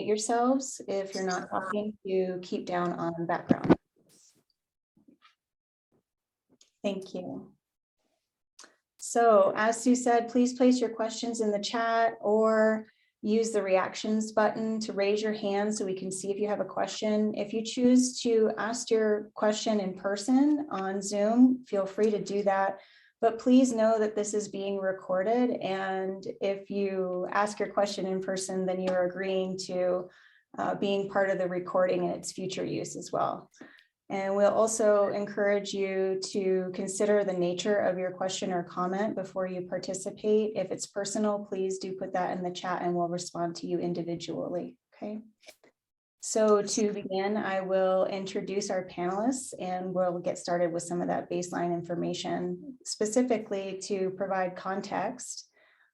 mute yourselves if you're not talking to keep down on background. Thank you. So as Sue said, please place your questions in the chat or use the reactions button to raise your hand so we can see if you have a question. If you choose to ask your question in person on Zoom, feel free to do that. But please know that this is being recorded. And if you ask your question in person, then you're agreeing to being part of the recording and its future use as well. And we'll also encourage you to consider the nature of your question or comment before you participate. If it's personal, please do put that in the chat and we'll respond to you individually, okay? So to begin, I will introduce our panelists and we'll get started with some of that baseline information, specifically to provide context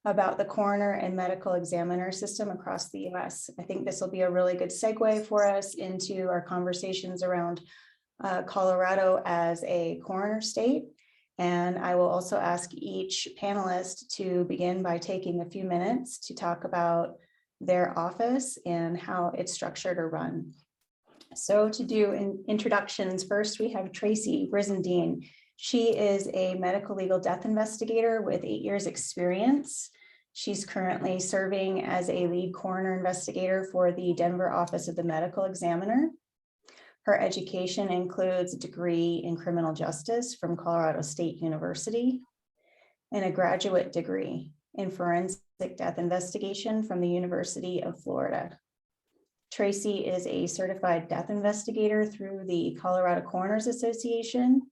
about the coroner and medical examiner system across the US. I think this will be a really good segue for us into our conversations around Colorado as a coroner state. And I will also ask each panelist to begin by taking a few minutes to talk about their office and how it's structured or run. So to do introductions, first we have Tracy Rizendine. She is a medical legal death investigator with 8 years experience. She's currently serving as a lead coroner investigator for the Denver office of the medical examiner. Her education includes a degree in criminal justice from Colorado State University and a graduate degree in forensic death investigation from the University of Florida. Tracy is a certified death investigator through the Colorado Coroners Association,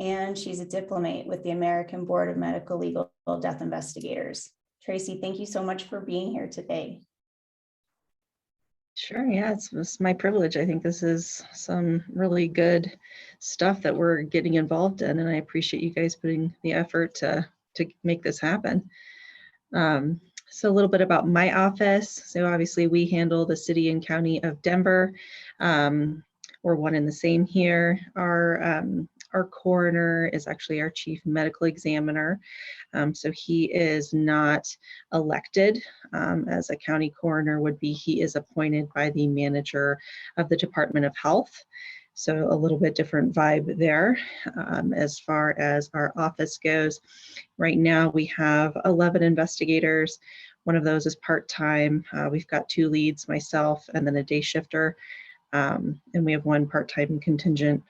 and she's a diplomate with the American Board of Medical Legal Death Investigators. Tracy, thank you so much for being here today. Sure, yeah, it's my privilege. I think this is some really good stuff that we're getting involved in, and I appreciate you guys putting the effort to make this happen. So a little bit about my office. So obviously we handle the city and county of Denver. We're one and the same here. Our coroner is actually our chief medical examiner. So he is not elected as a county coroner would be. He is appointed by the manager of the Department of Health. So a little bit different vibe there. As far as our office goes, right now we have 11 investigators. One of those is part-time. We've got 2 leads, myself, and then a day shifter. And we have 1 part-time contingent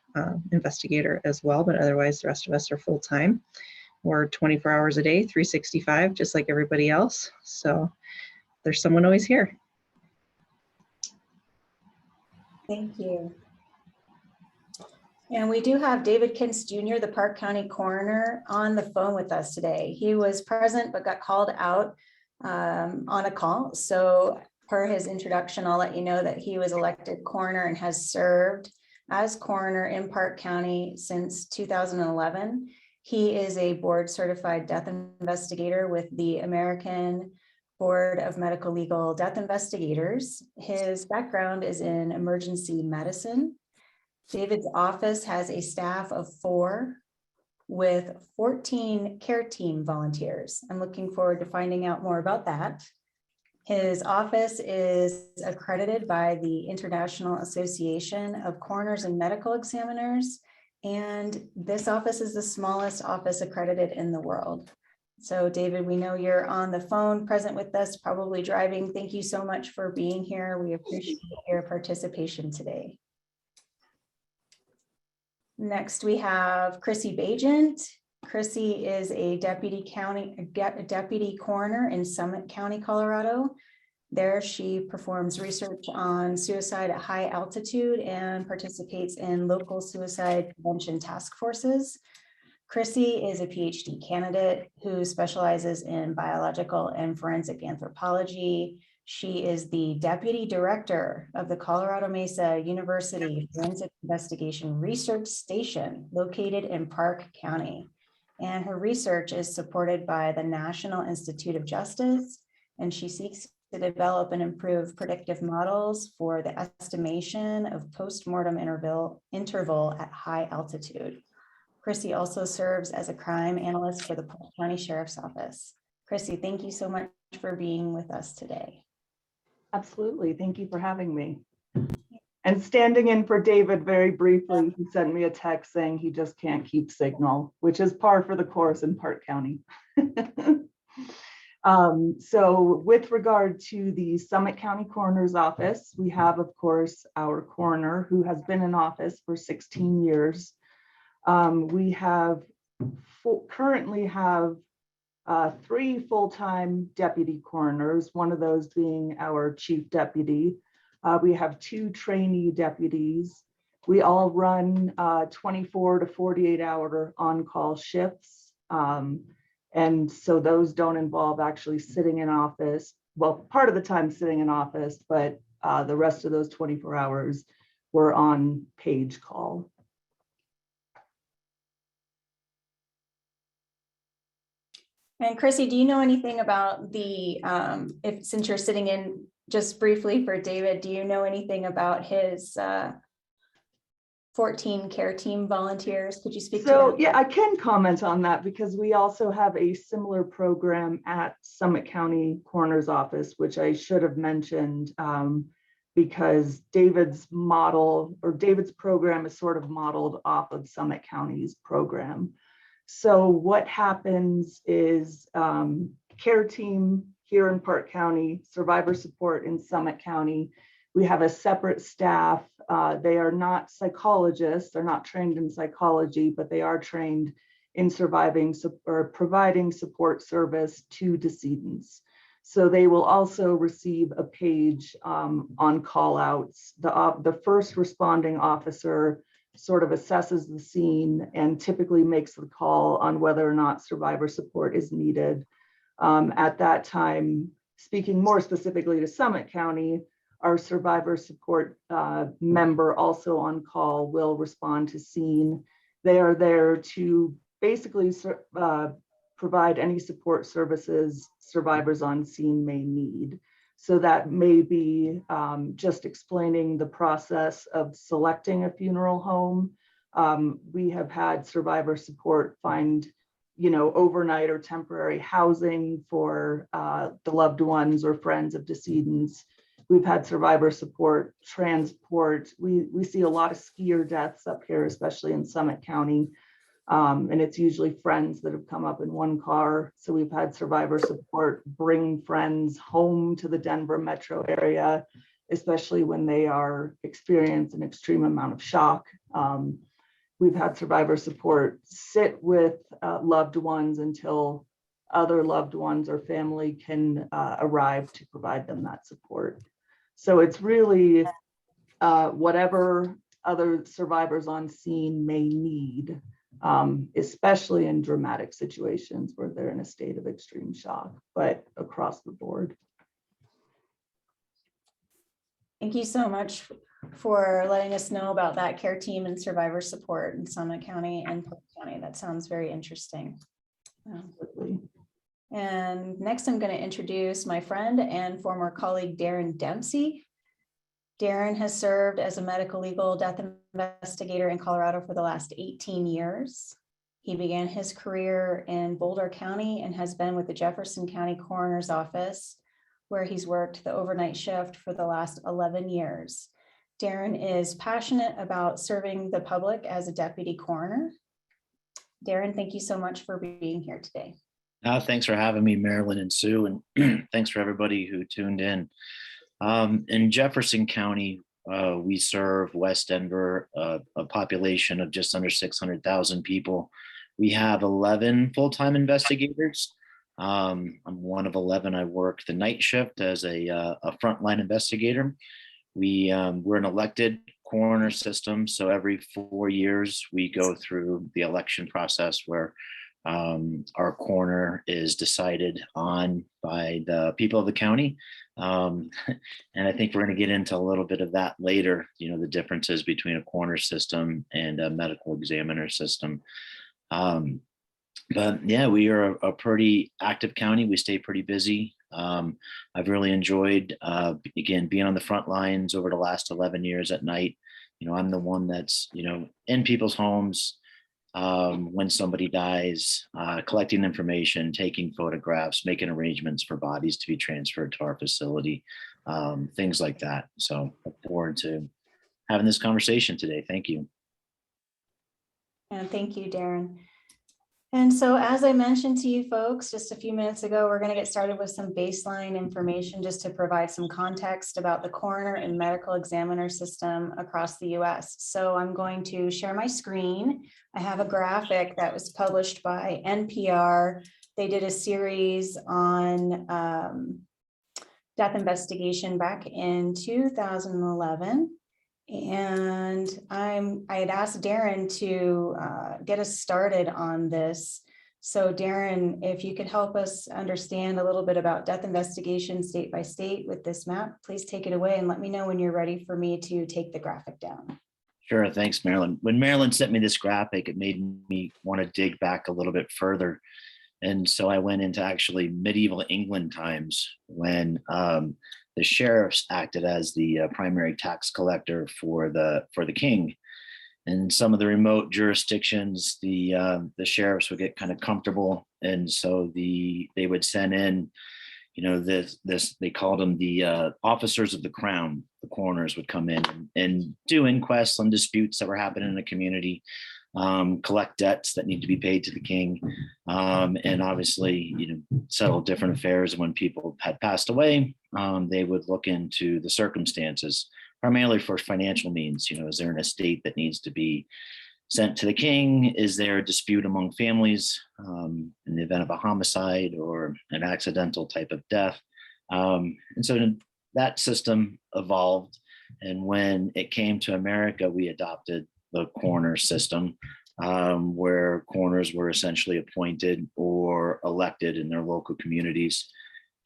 investigator as well, but otherwise the rest of us are full-time. We're 24 hours a day, 365, just like everybody else. So there's someone always here. Thank you. And we do have David Kintz Jr., the Park County Coroner, on the phone with us today. He was present but got called out on a call. So per his introduction, I'll let you know that he was elected coroner and has served as coroner in Park County since 2011. He is a board certified death investigator with the American Board of Medical Legal Death Investigators. His background is in emergency medicine. David's office has a staff of 4 with 14 care team volunteers. I'm looking forward to finding out more about that. His office is accredited by the International Association of Coroners and Medical Examiners, and this office is the smallest office accredited in the world. So David, we know you're on the phone present with us, probably driving. Thank you so much for being here. We appreciate your participation today. Next, we have Chrissie Baigent. Chrissie is a deputy coroner in Summit County, Colorado. There, she performs research on suicide at high altitude and participates in local suicide prevention task forces. Chrissie is a PhD candidate who specializes in biological and forensic anthropology. She is the deputy director of the Colorado Mesa University Forensic Investigation Research Station located in Park County. And her research is supported by the National Institute of Justice, and she seeks to develop and improve predictive models for the estimation of post-mortem interval at high altitude. Chrissie also serves as a crime analyst for the Park County Sheriff's Office. Chrissie, thank you so much for being with us today. Absolutely. Thank you for having me. And standing in for David very briefly, he sent me a text saying he just can't keep signal, which is par for the course in Park County. So with regard to the Summit County Coroner's Office, we have, of course, our coroner who has been in office for 16 years. We have currently have 3 full-time deputy coroners, one of those being our chief deputy. We have 2 trainee deputies. We all run 24 to 48 hour on-call shifts. And so those don't involve actually sitting in office. Well, part of the time sitting in office, but the rest of those 24 hours we're on page call. And Chrissie, do you know anything about the, since you're sitting in just briefly for David, do you know anything about his 14 care team volunteers? Could you speak to that? Yeah, I can comment on that because we also have a similar program at Summit County Coroner's Office, which I should have mentioned because David's program is sort of modeled off of Summit County's program. So what happens is care team here in Park County, survivor support in Summit County. We have a separate staff. They are not psychologists, they're not trained in psychology, but they are trained in providing support service to decedents. So they will also receive a page on call outs. The first responding officer sort of assesses the scene and typically makes the call on whether or not survivor support is needed. At that time, speaking more specifically to Summit County, our survivor support member also on call will respond to scene. They are there to basically provide any support services survivors on scene may need. So that may be just explaining the process of selecting a funeral home. We have had survivor support find, overnight or temporary housing for the loved ones or friends of decedents. We've had survivor support, transport. We see a lot of skier deaths up here, especially in Summit County. And it's usually friends that have come up in one car. So we've had survivor support bring friends home to the Denver metro area, especially when they are experiencing an extreme amount of shock. We've had survivor support sit with loved ones until other loved ones or family can arrive to provide them that support. So it's really whatever other survivors on scene may need, especially in dramatic situations where they're in a state of extreme shock, but across the board. Thank you so much for letting us know about that care team and survivor support in Summit County and Polk County. That sounds very interesting. Absolutely. And next I'm going to introduce my friend and former colleague, Darren Dempsey. Darren has served as a medical legal death investigator in Colorado for the last 18 years. He began his career in Boulder County and has been with the Jefferson County Coroner's Office, where he's worked the overnight shift for the last 11 years. Darren is passionate about serving the public as a deputy coroner. Darren, thank you so much for being here today. Thanks for having me, Marilyn and Sue, and thanks for everybody who tuned in. In Jefferson County, we serve West Denver, a population of just under 600,000 people. We have 11 full-time investigators. I'm one of 11. I work the night shift as a frontline investigator. We're an elected coroner system, so every 4 years we go through the election process where our coroner is decided on by the people of the county. And I think we're going to get into a little bit of that later, the differences between a coroner system and a medical examiner system. But yeah, we are a pretty active county. We stay pretty busy. I've really enjoyed, again, being on the front lines over the last 11 years at night. I'm the one that's, in people's homes, when somebody dies, collecting information, taking photographs, making arrangements for bodies to be transferred to our facility. things like that. So look forward to having this conversation today. Thank you. And thank you, Darren. And so as I mentioned to you folks just a few minutes ago, we're going to get started with some baseline information just to provide some context about the coroner and medical examiner system across the US. So I'm going to share my screen. I have a graphic that was published by NPR. They did a series on death investigation back in 2011. And I had asked Darren to get us started on this. So Darren, if you could help us understand a little bit about death investigation state by state with this map, please take it away and let me know when you're ready for me to take the graphic down. Sure, thanks, Marilyn. When Marilyn sent me this graphic, it made me want to dig back a little bit further. And so I went into actually medieval England times when the sheriffs acted as the primary tax collector for the king. And some of the remote jurisdictions, the sheriffs would get kind of comfortable, and so they would send in, they called them the officers of the crown. The coroners would come in and do inquests on disputes that were happening in the community, collect debts that need to be paid to the king, and obviously, settle different affairs. When people had passed away, they would look into the circumstances, primarily for financial means. Is there an estate that needs to be sent to the king? Is there a dispute among families in the event of a homicide or an accidental type of death? And so that system evolved. And when it came to America, we adopted the coroner system, where coroners were essentially appointed or elected in their local communities.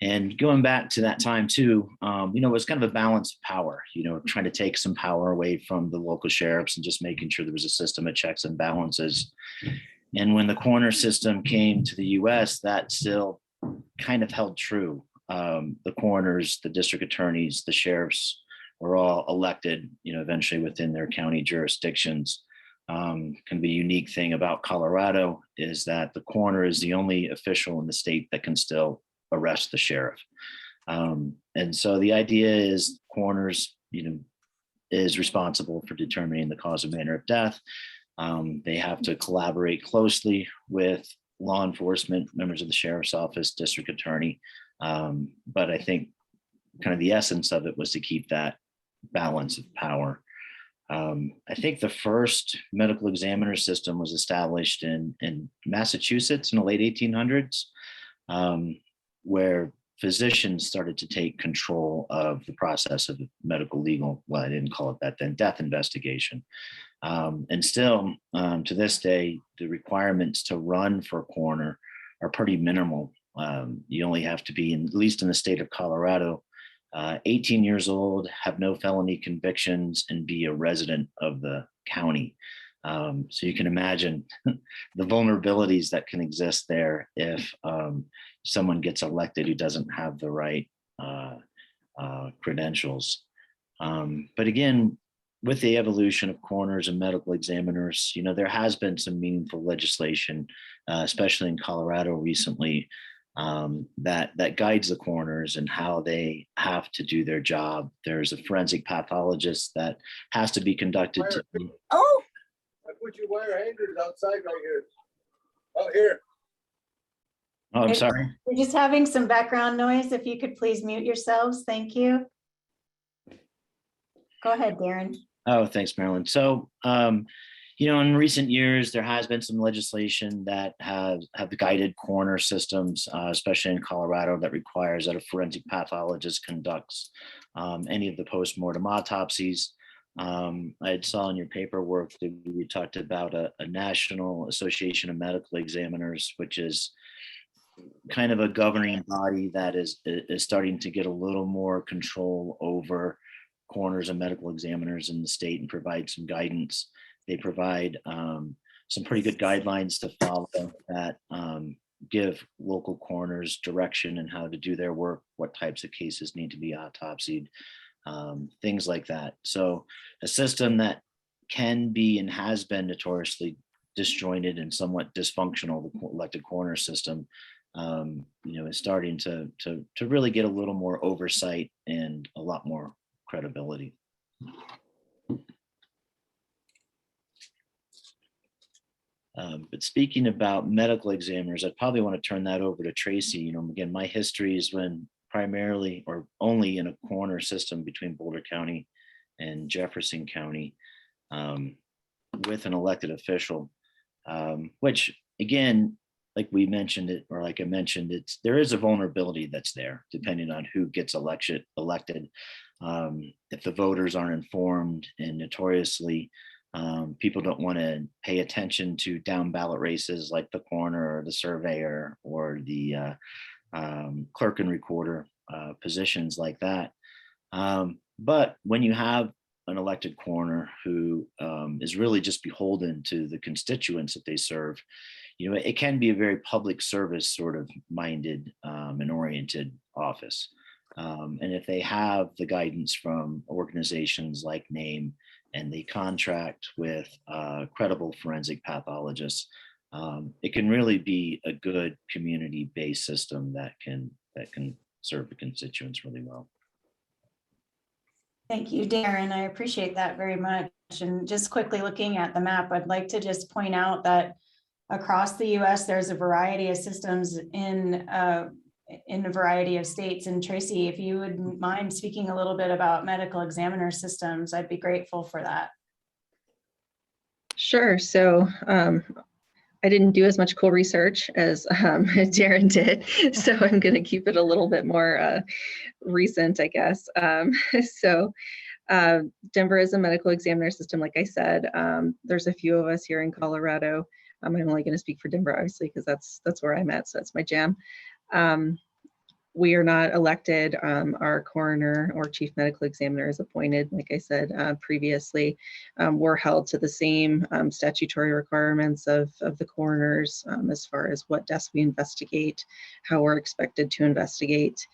And going back to that time too, it was kind of a balance of power, trying to take some power away from the local sheriffs and just making sure there was a system of checks and balances. And when the coroner system came to the US, that still kind of held true. The coroners, the district attorneys, the sheriffs were all elected, eventually within their county jurisdictions. Kind of a unique thing about Colorado is that the coroner is the only official in the state that can still arrest the sheriff. And so the idea is coroners, is responsible for determining the cause and manner of death. They have to collaborate closely with law enforcement, members of the sheriff's office, district attorney. But I think kind of the essence of it was to keep that balance of power. I think the first medical examiner system was established in Massachusetts in the late 1800s, where physicians started to take control of the process of medical legal, well, I didn't call it that then, death investigation. And still, to this day, the requirements to run for a coroner are pretty minimal. You only have to be, at least in the state of Colorado, 18 years old, have no felony convictions, and be a resident of the county. So you can imagine the vulnerabilities that can exist there if someone gets elected who doesn't have the right credentials. But again, with the evolution of coroners and medical examiners, there has been some meaningful legislation, especially in Colorado recently, that guides the coroners and how they have to do their job. There's a forensic pathologist that has to be conducted. Oh, I put your wire hangers outside right here. Oh, here. Oh, I'm sorry. We're just having some background noise. If you could please mute yourselves. Thank you. Go ahead, Darren. Oh, thanks, Marilyn. So, in recent years, there has been some legislation that have guided coroner systems, especially in Colorado, that requires that a forensic pathologist conducts any of the post-mortem autopsies. I saw in your paperwork that you talked about a National Association of Medical Examiners, which is kind of a governing body that is starting to get a little more control over coroners and medical examiners in the state and provide some guidance. They provide some pretty good guidelines to follow that give local coroners direction in how to do their work, what types of cases need to be autopsied, things like that. So a system that can be and has been notoriously disjointed and somewhat dysfunctional, the elected coroner system, is starting to really get a little more oversight and a lot more credibility. But speaking about medical examiners, I'd probably want to turn that over to Tracy. Again, my history is when primarily or only in a coroner system between Boulder County and Jefferson County with an elected official, which again, like we mentioned it, or like I mentioned, there is a vulnerability that's there depending on who gets elected. If the voters aren't informed, and notoriously people don't want to pay attention to down ballot races like the coroner or the surveyor or the clerk and recorder positions like that. But when you have an elected coroner who is really just beholden to the constituents that they serve, it can be a very public service sort of minded and oriented office. And if they have the guidance from organizations like NAME and they contract with credible forensic pathologists, it can really be a good community-based system that can serve the constituents really well. Thank you, Darren. I appreciate that very much. And just quickly looking at the map, I'd like to just point out that across the US, there's a variety of systems in a variety of states. And Tracy, if you would mind speaking a little bit about medical examiner systems, I'd be grateful for that. Sure. So I didn't do as much cool research as Darren did, so I'm going to keep it a little bit more recent, I guess. Denver is a medical examiner system, like I said. There's a few of us here in Colorado. I'm only going to speak for Denver, obviously, because that's where I'm at, so that's my jam. We are not elected. Our coroner or chief medical examiner is appointed, like I said previously. We're held to the same statutory requirements of the coroners as far as what desk we investigate, how we're expected to investigate,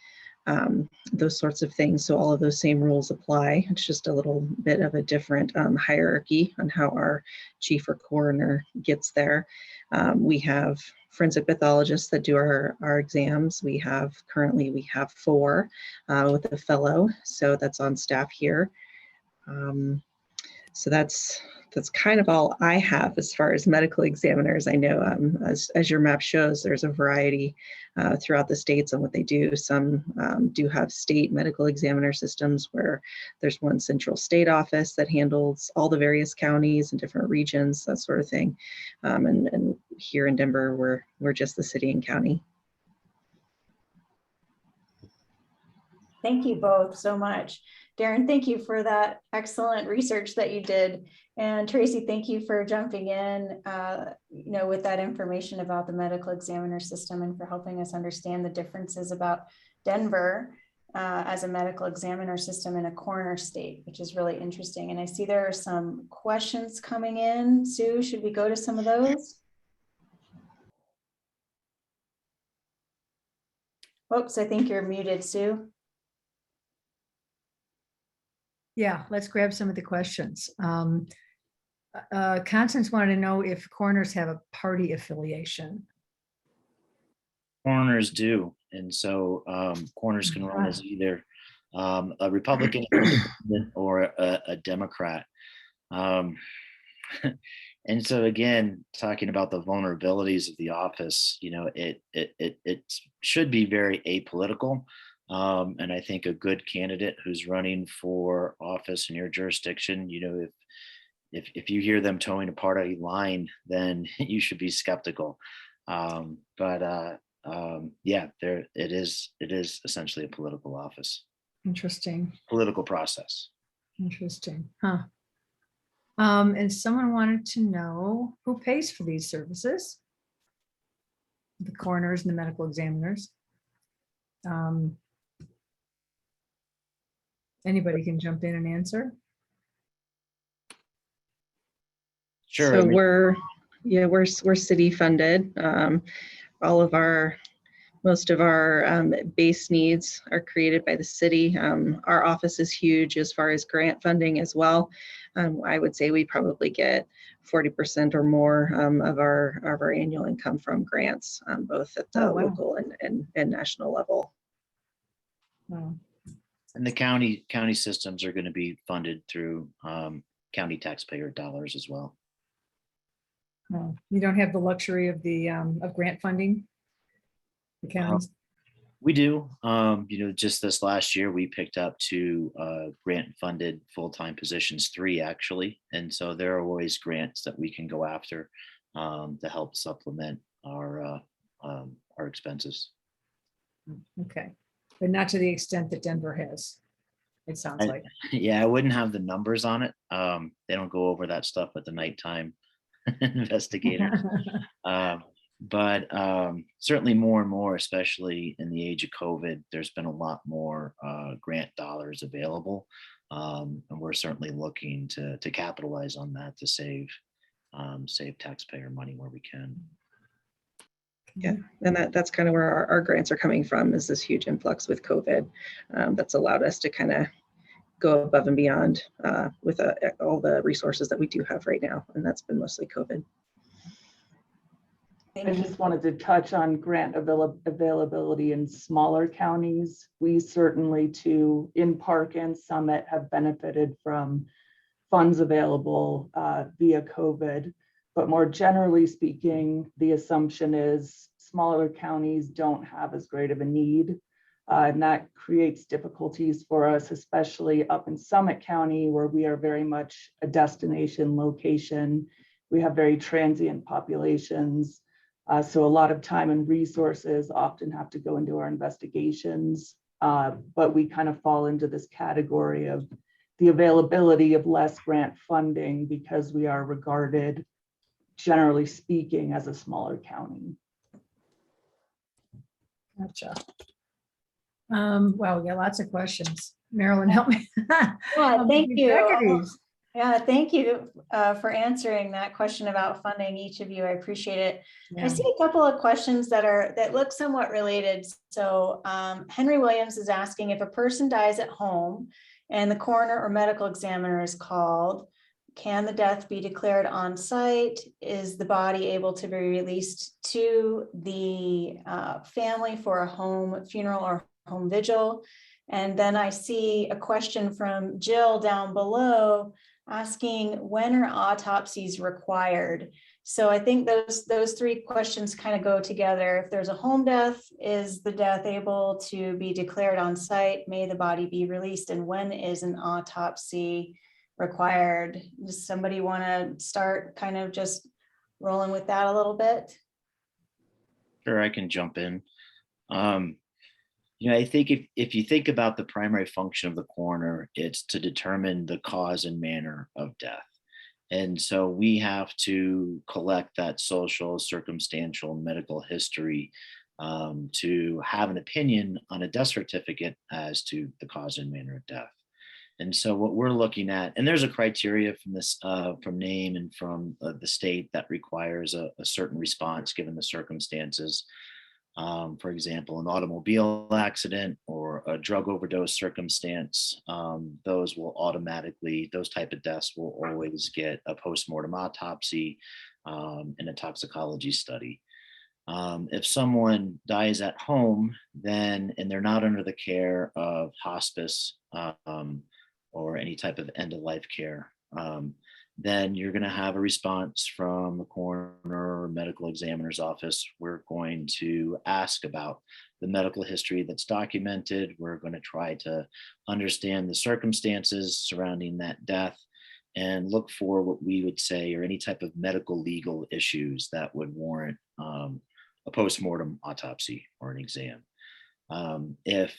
those sorts of things. So all of those same rules apply. It's just a little bit of a different hierarchy on how our chief or coroner gets there. We have forensic pathologists that do our exams. Currently we have 4 with a fellow, so that's on staff here. So that's kind of all I have as far as medical examiners. I know as your map shows, there's a variety throughout the states on what they do. Some do have state medical examiner systems where there's one central state office that handles all the various counties and different regions, that sort of thing. And here in Denver, we're just the city and county. Thank you both so much. Darren, thank you for that excellent research that you did. And Tracy, thank you for jumping in with that information about the medical examiner system and for helping us understand the differences about Denver as a medical examiner system in a coroner state, which is really interesting. And I see there are some questions coming in. Sue, should we go to some of those? Oops, I think you're muted, Sue. Yeah, let's grab some of the questions. Constance wanted to know if coroners have a party affiliation. Coroners do, and so coroners can run as either a Republican or a Democrat. And so again, talking about the vulnerabilities of the office, it should be very apolitical. And I think a good candidate who's running for office in your jurisdiction, if you hear them towing a party line, then you should be skeptical. Yeah, it is essentially a political office. Interesting. Political process. Interesting, huh? And someone wanted to know who pays for these services. The coroners and the medical examiners. Anybody can jump in and answer. Sure. So we're city funded. All of our Most of our base needs are created by the city. Our office is huge as far as grant funding as well. I would say we probably get 40% or more of our annual income from grants, both at the Oh, wow. local and national level. Wow. And the county systems are going to be funded through county taxpayer dollars as well. Oh, you don't have the luxury of the of grant funding? The counties? We do. Just this last year, we picked up 2 grant-funded full-time positions, 3 actually. And so there are always grants that we can go after to help supplement our expenses. Okay, but not to the extent that Denver has, it sounds like. Yeah, I wouldn't have the numbers on it. They don't go over that stuff at the nighttime investigator. But certainly more and more, especially in the age of COVID, there's been a lot more grant dollars available. And we're certainly looking to capitalize on that to save taxpayer money where we can. Yeah, and that's kind of where our grants are coming from, is this huge influx with COVID that's allowed us to kind of go above and beyond with all the resources that we do have right now. And that's been mostly COVID. I just wanted to touch on grant availability in smaller counties. We certainly too, in Park and Summit, have benefited from funds available via COVID. But more generally speaking, the assumption is smaller counties don't have as great of a need. And that creates difficulties for us, especially up in Summit County, where we are very much a destination location. We have very transient populations. So a lot of time and resources often have to go into our investigations, but we kind of fall into this category of the availability of less grant funding because we are regarded, generally speaking, as a smaller county. Gotcha. Well, we got lots of questions. Marilyn, help me. Yeah, thank you. Executives. Yeah, thank you for answering that question about funding, each of you. I appreciate it. Yeah. I see a couple of questions that look somewhat related. So Henry Williams is asking, if a person dies at home and the coroner or medical examiner is called, can the death be declared on site? Is the body able to be released to the family for a home funeral or home vigil? And then I see a question from Jill down below asking, when are autopsies required? So I think those 3 questions kind of go together. If there's a home death, is the death able to be declared on site? May the body be released? And when is an autopsy required? Does somebody want to start kind of just rolling with that a little bit? Sure, I can jump in. I think if you think about the primary function of the coroner, it's to determine the cause and manner of death. And so we have to collect that social, circumstantial, medical history to have an opinion on a death certificate as to the cause and manner of death. And so what we're looking at, and there's a criteria from this, from NAME and from the state that requires a certain response given the circumstances. For example, an automobile accident or a drug overdose circumstance, those type of deaths will always get a postmortem autopsy and a toxicology study. If someone dies at home, and they're not under the care of hospice or any type of end-of-life care, then you're going to have a response from the coroner or medical examiner's office. We're going to ask about the medical history that's documented. We're going to try to understand the circumstances surrounding that death and look for what we would say are any type of medical legal issues that would warrant a postmortem autopsy or an exam. If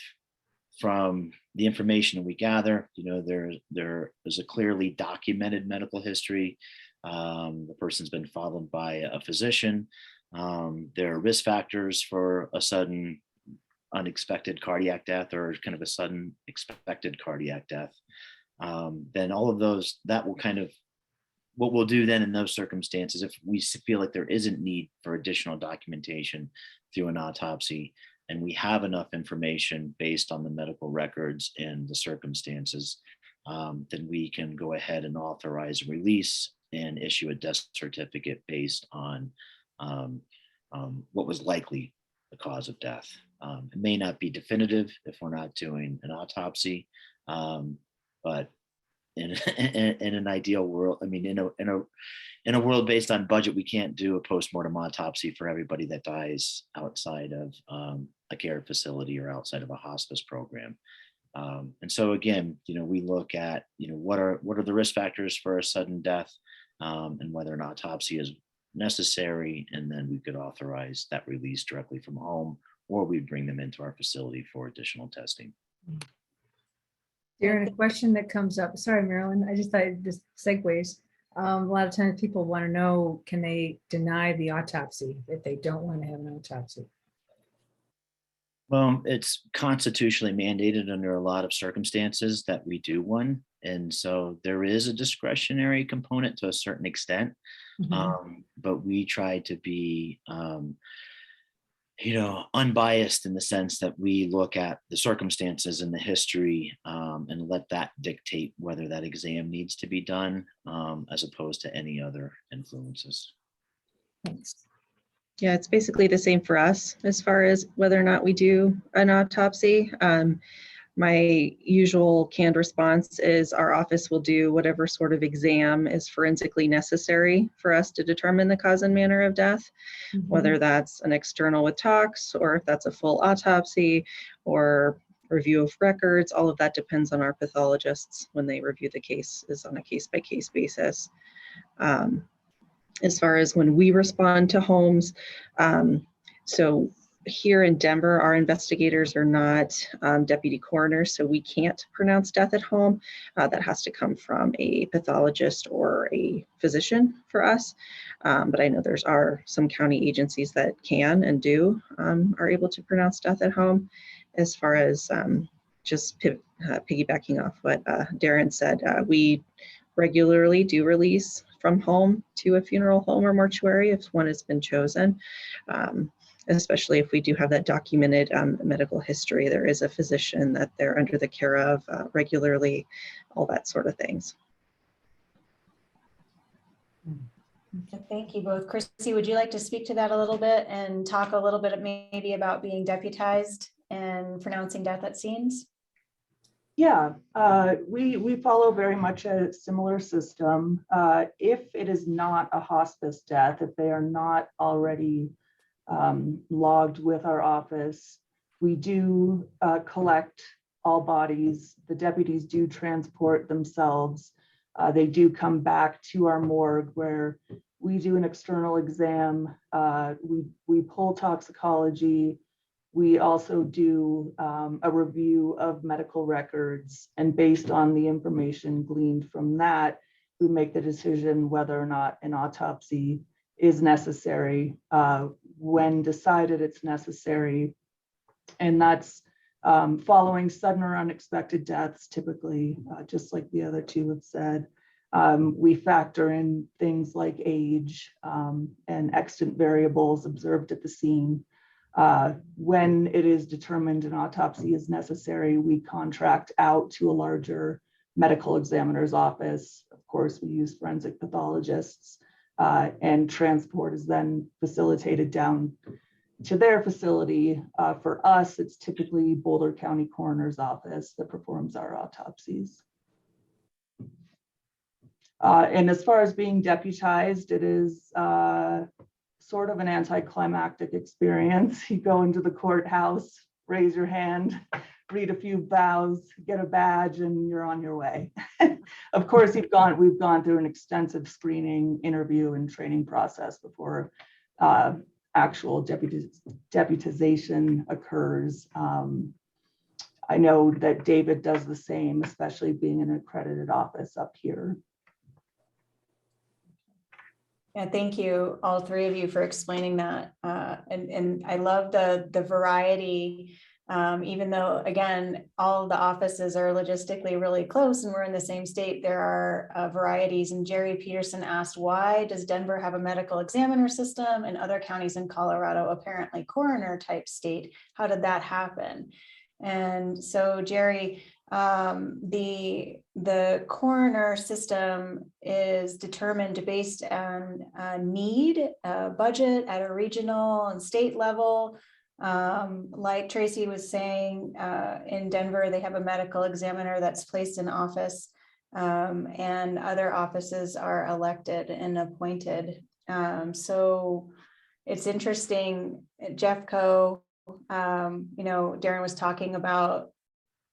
from the information we gather, there is a clearly documented medical history. The person's been followed by a physician. There are risk factors for a sudden unexpected cardiac death or kind of a sudden expected cardiac death. Then all of those, that will kind of, what we'll do then in those circumstances, if we feel like there isn't need for additional documentation through an autopsy, and we have enough information based on the medical records and the circumstances, then we can go ahead and authorize a release and issue a death certificate based on what was likely the cause of death. It may not be definitive if we're not doing an autopsy, but in an ideal world, I mean, in a world based on budget, we can't do a postmortem autopsy for everybody that dies outside of a care facility or outside of a hospice program. And so again, we look at, what are the risk factors for a sudden death, and whether an autopsy is necessary, and then we could authorize that release directly from home, or we'd bring them into our facility for additional testing. Darren, a question that comes up, sorry, Marilyn, I just thought this segues. A lot of times people want to know, can they deny the autopsy if they don't want to have an autopsy? Well, it's constitutionally mandated under a lot of circumstances that we do one. And so there is a discretionary component to a certain extent, but we try to be, unbiased in the sense that we look at the circumstances and the history, and let that dictate whether that exam needs to be done, as opposed to any other influences. Thanks. Yeah, it's basically the same for us as far as whether or not we do an autopsy. My usual canned response is our office will do whatever sort of exam is forensically necessary for us to determine the cause and manner of death, whether that's an external with tox, or if that's a full autopsy or review of records. All of that depends on our pathologists when they review the case, is on a case-by-case basis. As far as when we respond to homes, so here in Denver, our investigators are not deputy coroners, so we can't pronounce death at home. That has to come from a pathologist or a physician for us. But I know are some county agencies that can and do are able to pronounce death at home. As far as just piggybacking off what Darren said, we regularly do release from home to a funeral home or mortuary if one has been chosen. Especially if we do have that documented medical history. There is a physician that they're under the care of regularly, all that sort of things. Thank you both. Chrissie, would you like to speak to that a little bit and talk a little bit maybe about being deputized and pronouncing death at scenes? Yeah, we follow very much a similar system. If it is not a hospice death, if they are not already logged with our office, we do collect all bodies. The deputies do transport themselves. They do come back to our morgue where we do an external exam. We pull toxicology. We also do a review of medical records, and based on the information gleaned from that, we make the decision whether or not an autopsy is necessary. When decided it's necessary, and that's following sudden or unexpected deaths, typically, just like the other two have said. We factor in things like age and extant variables observed at the scene. When it is determined an autopsy is necessary, we contract out to a larger medical examiner's office. Of course, we use forensic pathologists, and transport is then facilitated down to their facility. For us, it's typically Boulder County Coroner's office that performs our autopsies. And as far as being deputized, it is sort of an anticlimactic experience. You go into the courthouse, raise your hand, read a few vows, get a badge, and you're on your way. Of course, we've gone through an extensive screening, interview, and training process before actual deputization occurs. I know that David does the same, especially being in an accredited office up here. Yeah, thank you, all three of you, for explaining that. And I love the variety Even though, again, all of the offices are logistically really close and we're in the same state, there are varieties. And Jerry Peterson asked, why does Denver have a medical examiner system and other counties in Colorado apparently coroner type state? How did that happen? And so, Jerry, the coroner system is determined based on need, budget at a regional and state level. Like Tracy was saying, in Denver, they have a medical examiner that's placed in office, and other offices are elected and appointed. So it's interesting, Jeffco, Darren was talking about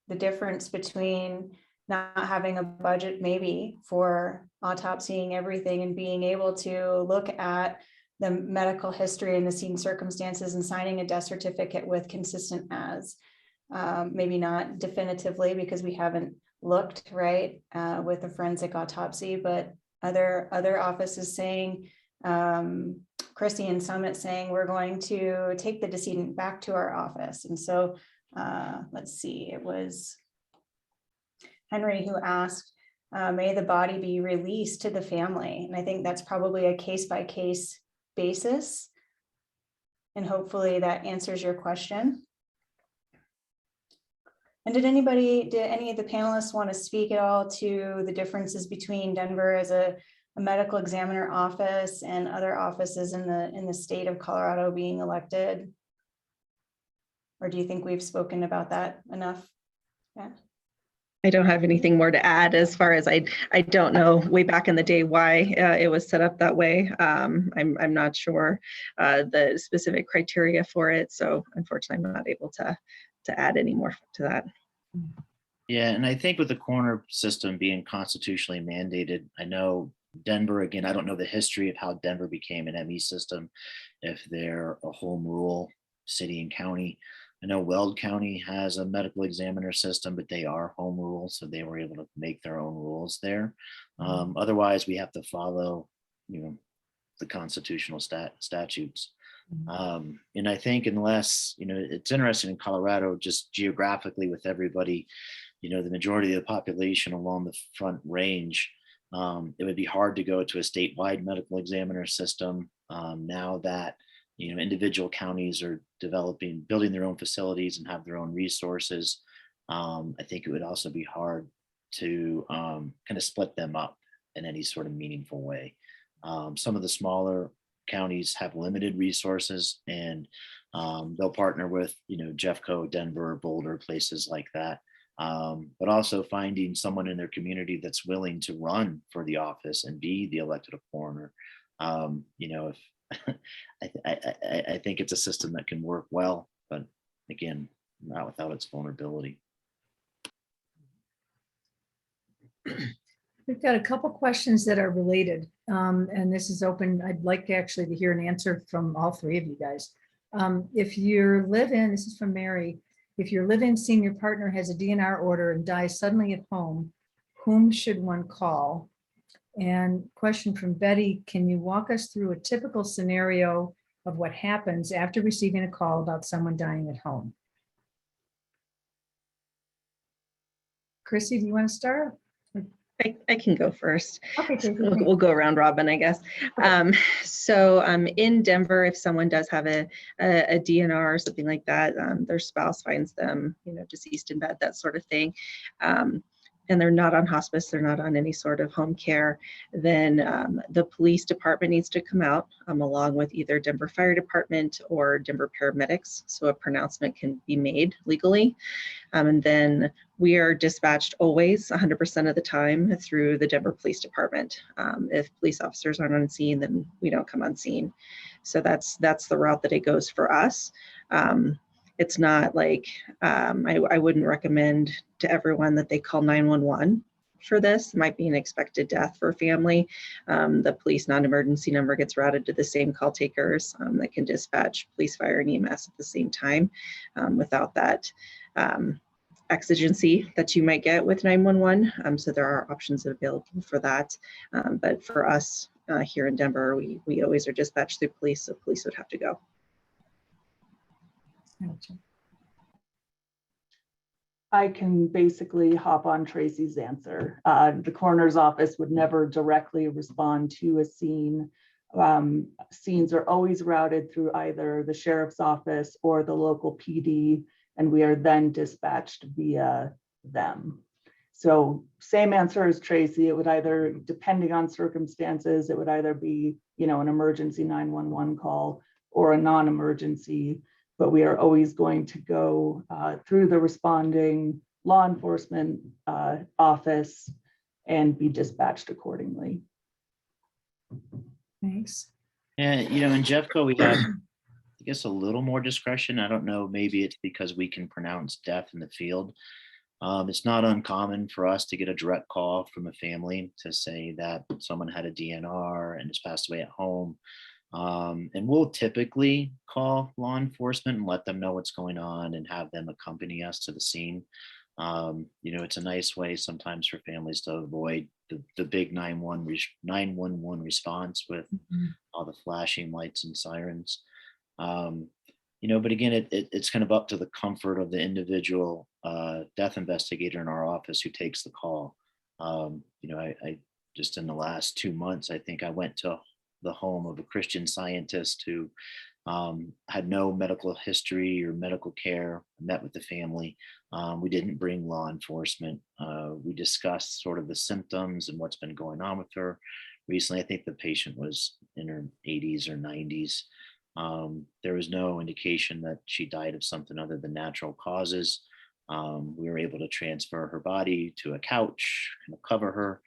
the difference between not having a budget maybe for autopsying everything and being able to look at the medical history and the scene circumstances and signing a death certificate with consistent as, maybe not definitively because we haven't looked right with a forensic autopsy, but other offices saying, Chrissie and Summit saying, we're going to take the decedent back to our office. And so let's see, it was Henry who asked, may the body be released to the family? And I think that's probably a case-by-case basis. And hopefully that answers your question. And did any of the panelists want to speak at all to the differences between Denver as a medical examiner office and other offices in the state of Colorado being elected? Or do you think we've spoken about that enough? Yeah. I don't have anything more to add as far as I don't know way back in the day why it was set up that way. I'm not sure the specific criteria for it. So unfortunately, I'm not able to add any more to that. Yeah, and I think with the coroner system being constitutionally mandated, I know Denver, again, I don't know the history of how Denver became an ME system, if they're a home rule city and county. I know Weld County has a medical examiner system, but they are home rule, so they were able to make their own rules there. Otherwise, we have to follow, the constitutional statutes. And I think unless, it's interesting in Colorado, just geographically with everybody, the majority of the population along the Front Range, it would be hard to go to a statewide medical examiner system now that individual counties are building their own facilities and have their own resources. I think it would also be hard to kind of split them up in any sort of meaningful way. Some of the smaller counties have limited resources, and they'll partner with, Jeffco, Denver, Boulder, places like that. But also finding someone in their community that's willing to run for the office and be the elected coroner. If I think it's a system that can work well, but again, not without its vulnerability. We've got a couple questions that are related, and this is open. I'd like actually to hear an answer from all three of you guys. If you're live-in, this is from Mary, if your live-in senior partner has a DNR order and dies suddenly at home, whom should one call? And question from Betty, can you walk us through a typical scenario of what happens after receiving a call about someone dying at home? Chrissie, do you want to start? I can go first. Okay, We'll go around Robin, I guess. In Denver, if someone does have a DNR or something like that, their spouse finds them, deceased in bed, that sort of thing, and they're not on hospice, they're not on any sort of home care, then the police department needs to come out along with either Denver Fire Department or Denver paramedics, so a pronouncement can be made legally. And then we are dispatched always 100% of the time through the Denver Police Department. If police officers aren't on scene, then we don't come on scene. So that's the route that it goes for us. It's not like, I wouldn't recommend to everyone that they call 911 for this. It might be an expected death for a family. The police non-emergency number gets routed to the same call takers that can dispatch police, fire, and EMS at the same time without that exigency that you might get with 911. So there are options available for that. But for us here in Denver, we always are dispatched through police, so police would have to go. I can basically hop on Tracy's answer. The coroner's office would never directly respond to a scene. Scenes are always routed through either the sheriff's office or the local PD, and we are then dispatched via them. So same answer as Tracy. It would either, depending on circumstances, it would either be, you know, an emergency 911 call or a non-emergency, but we are always going to go through the responding law enforcement office and be dispatched accordingly. Thanks. And, you know, in Jeffco, we have, I guess, a little more discretion. I don't know, maybe it's because we can pronounce death in the field. It's not uncommon for us to get a direct call from a family to say that someone had a DNR and has passed away at home. And we'll typically call law enforcement and let them know what's going on and have them accompany us to the scene. You know, it's a nice way sometimes for families to avoid the big 911 response with all the flashing lights and sirens. You know, but again, it's kind of up to the comfort of the individual death investigator in our office who takes the call. You know, I just in the last 2 months, I think I went to the home of a Christian Scientist who had no medical history or medical care. I met with the family. We didn't bring law enforcement. We discussed sort of the symptoms and what's been going on with her. Recently, I think the patient was in her 80s or 90s. There was no indication that she died of something other than natural causes. We were able to transfer her body to a couch, kind of cover her,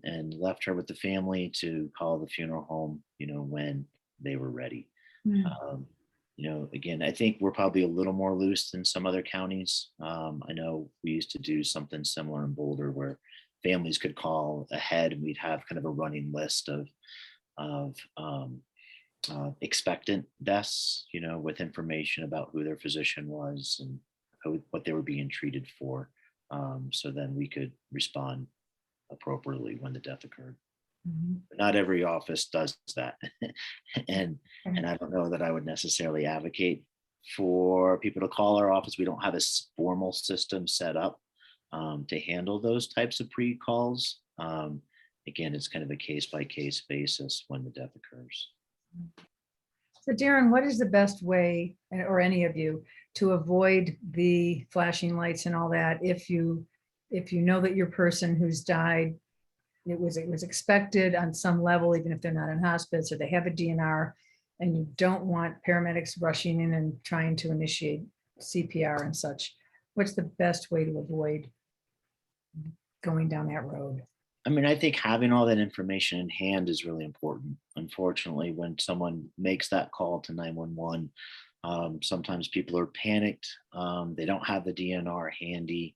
and left her with the family to call the funeral home, you know, when they were ready. You know, again, I think we're probably a little more loose than some other counties. I know we used to do something similar in Boulder where families could call ahead and we'd have kind of a running list of expectant deaths, you know, with information about who their physician was and what they were being treated for. So then we could respond appropriately when the death occurred. But not every office does that. and I don't know that I would necessarily advocate for people to call our office. We don't have a formal system set up to handle those types of pre-calls. Again, it's kind of a case-by-case basis when the death occurs. So Darren, what is the best way, or any of you, to avoid the flashing lights and all that if you know that your person who's died, it was expected on some level, even if they're not in hospice or they have a DNR, and you don't want paramedics rushing in and trying to initiate CPR and such? What's the best way to avoid going down that road? I mean, I think having all that information in hand is really important. Unfortunately, when someone makes that call to 911, sometimes people are panicked. They don't have the DNR handy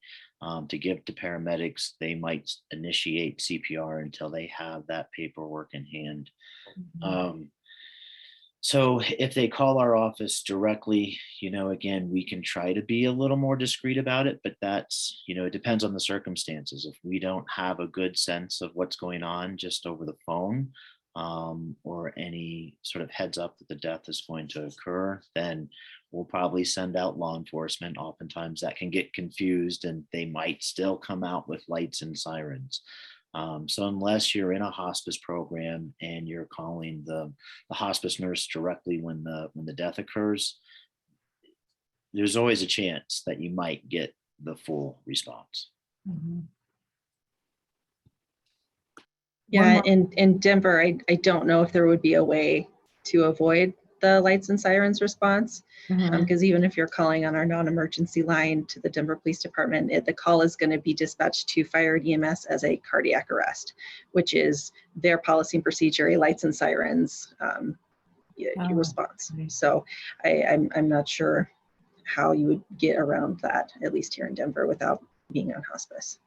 to give to paramedics. They might initiate CPR until they have that paperwork in hand. So if they call our office directly, you know, again, we can try to be a little more discreet about it, but that's, you know, it depends on the circumstances. If we don't have a good sense of what's going on just over the phone, or any sort of heads up that the death is going to occur, then we'll probably send out law enforcement. Oftentimes that can get confused and they might still come out with lights and sirens. So unless you're in a hospice program and you're calling the hospice nurse directly when the death occurs, there's always a chance that you might get the full response. Yeah, in Denver, I don't know if there would be a way to avoid the lights and sirens response, because even if you're calling on our non-emergency line to the Denver Police Department, the call is going to be dispatched to fire EMS as a cardiac arrest, which is their policy and procedure, a lights and sirens response. So I'm not sure how you would get around that, at least here in Denver, without being on hospice.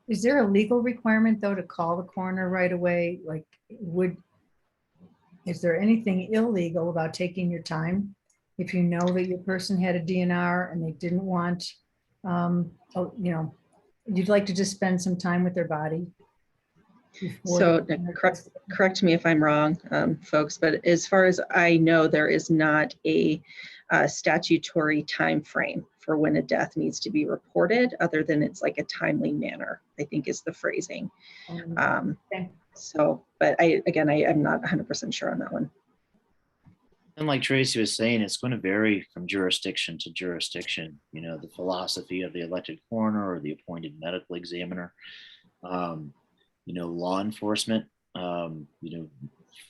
Is there a legal requirement though to call the coroner right away? Like, is there anything illegal about taking your time if you know that your person had a DNR and they didn't want, you know, you'd like to just spend some time with their body? So correct me if I'm wrong, folks, but as far as I know, there is not a statutory time frame for when a death needs to be reported, other than it's like a timely manner, I think is the phrasing. Okay. So, but I'm not 100% sure on that one. And like Tracy was saying, it's going to vary from jurisdiction to jurisdiction. You know, the philosophy of the elected coroner or the appointed medical examiner. You know, law enforcement, you know,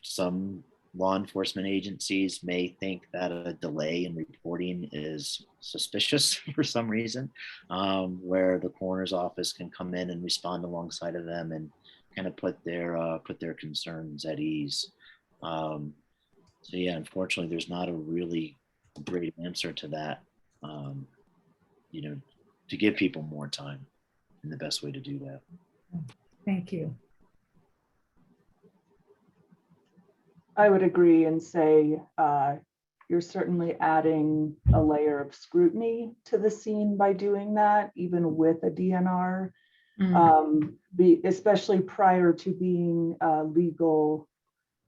some law enforcement agencies may think that a delay in reporting is suspicious for some reason, where the coroner's office can come in and respond alongside of them and kind of put their concerns at ease. So yeah, unfortunately, there's not a really great answer to that. You know, to give people more time, and the best way to do that. Thank you. I would agree and say you're certainly adding a layer of scrutiny to the scene by doing that, even with a DNR, especially prior to being legal,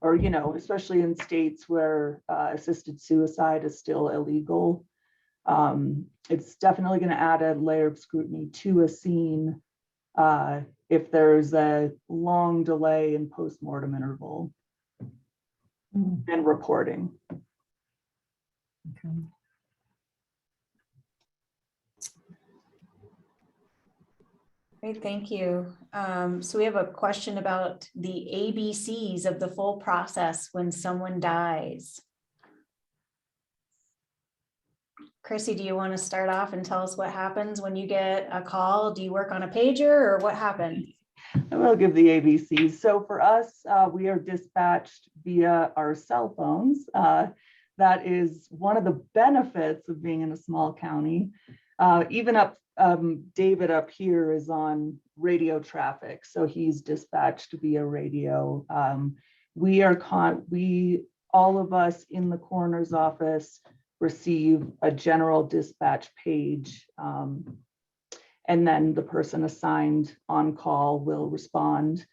or, you know, especially in states where assisted suicide is still illegal. It's definitely going to add a layer of scrutiny to a scene if there's a long delay in postmortem interval and reporting. Okay. Great, thank you. So we have a question about the ABCs of the full process when someone dies. Chrissie, do you want to start off and tell us what happens when you get a call? Do you work on a pager or what happens? I will give the ABCs. So for us, we are dispatched via our cell phones. That is one of the benefits of being in a small county. David up here is on radio traffic, so he's dispatched via radio. All of us in the coroner's office receive a general dispatch page, and then the person assigned on call will respond.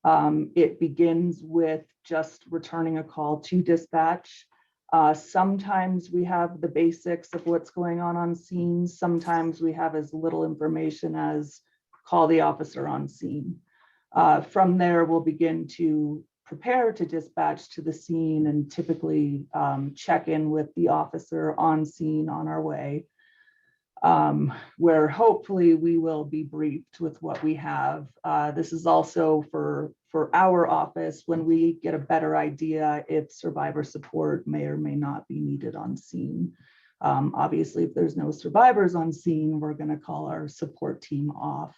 It begins with just returning a call to dispatch. Sometimes we have the basics of what's going on scene. Sometimes we have as little information as call the officer on scene. From there, we'll begin to prepare to dispatch to the scene and typically check in with the officer on scene on our way, where hopefully we will be briefed with what we have. This is also for our office when we get a better idea if survivor support may or may not be needed on scene. Obviously, if there's no survivors on scene, we're going to call our support team off.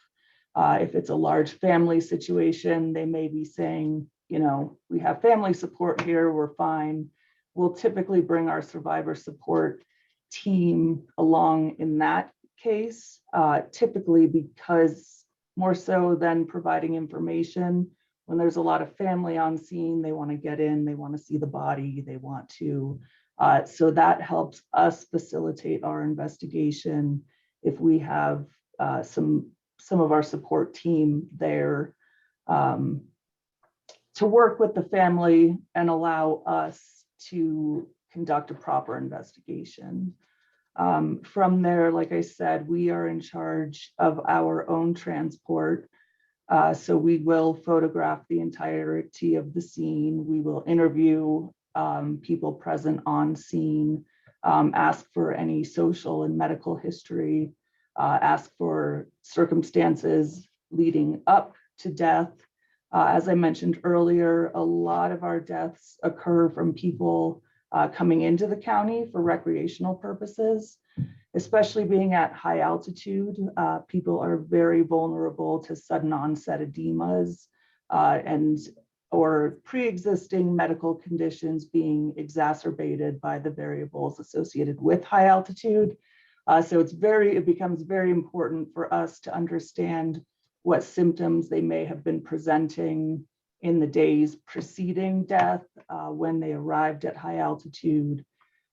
If it's a large family situation, they may be saying, you know, we have family support here, we're fine. We'll typically bring our survivor support team along in that case, typically because more so than providing information, when there's a lot of family on scene, they want to get in, they want to see the body, they want to, so that helps us facilitate our investigation if we have some of our support team there to work with the family and allow us to conduct a proper investigation. From there, like I said, we are in charge of our own transport. So we will photograph the entirety of the scene. We will interview people present on scene, ask for any social and medical history, ask for circumstances leading up to death. As I mentioned earlier, a lot of our deaths occur from people coming into the county for recreational purposes, especially being at high altitude. People are very vulnerable to sudden onset edemas or pre-existing medical conditions being exacerbated by the variables associated with high altitude. So it becomes very important for us to understand what symptoms they may have been presenting in the days preceding death, when they arrived at high altitude,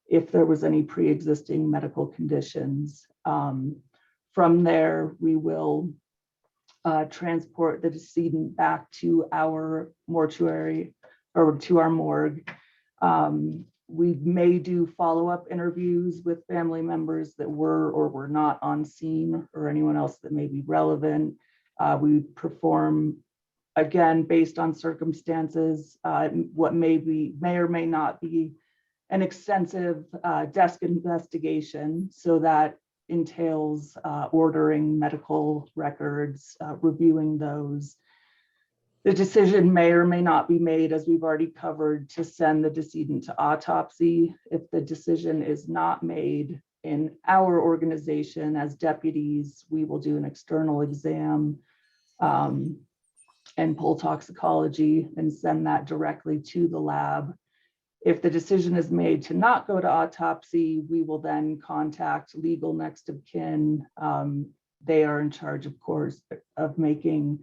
if there was any pre-existing medical conditions. From there, we will transport the decedent back to our mortuary or to our morgue. We may do follow-up interviews with family members that were or were not on scene, or anyone else that may be relevant. We perform, again, based on circumstances, what may or may not be an extensive desk investigation. So that entails ordering medical records, reviewing those. The decision may or may not be made, as we've already covered, to send the decedent to autopsy. If the decision is not made in our organization as deputies, we will do an external exam and pull toxicology and send that directly to the lab. If the decision is made to not go to autopsy, we will then contact legal next of kin. They are in charge, of course, of making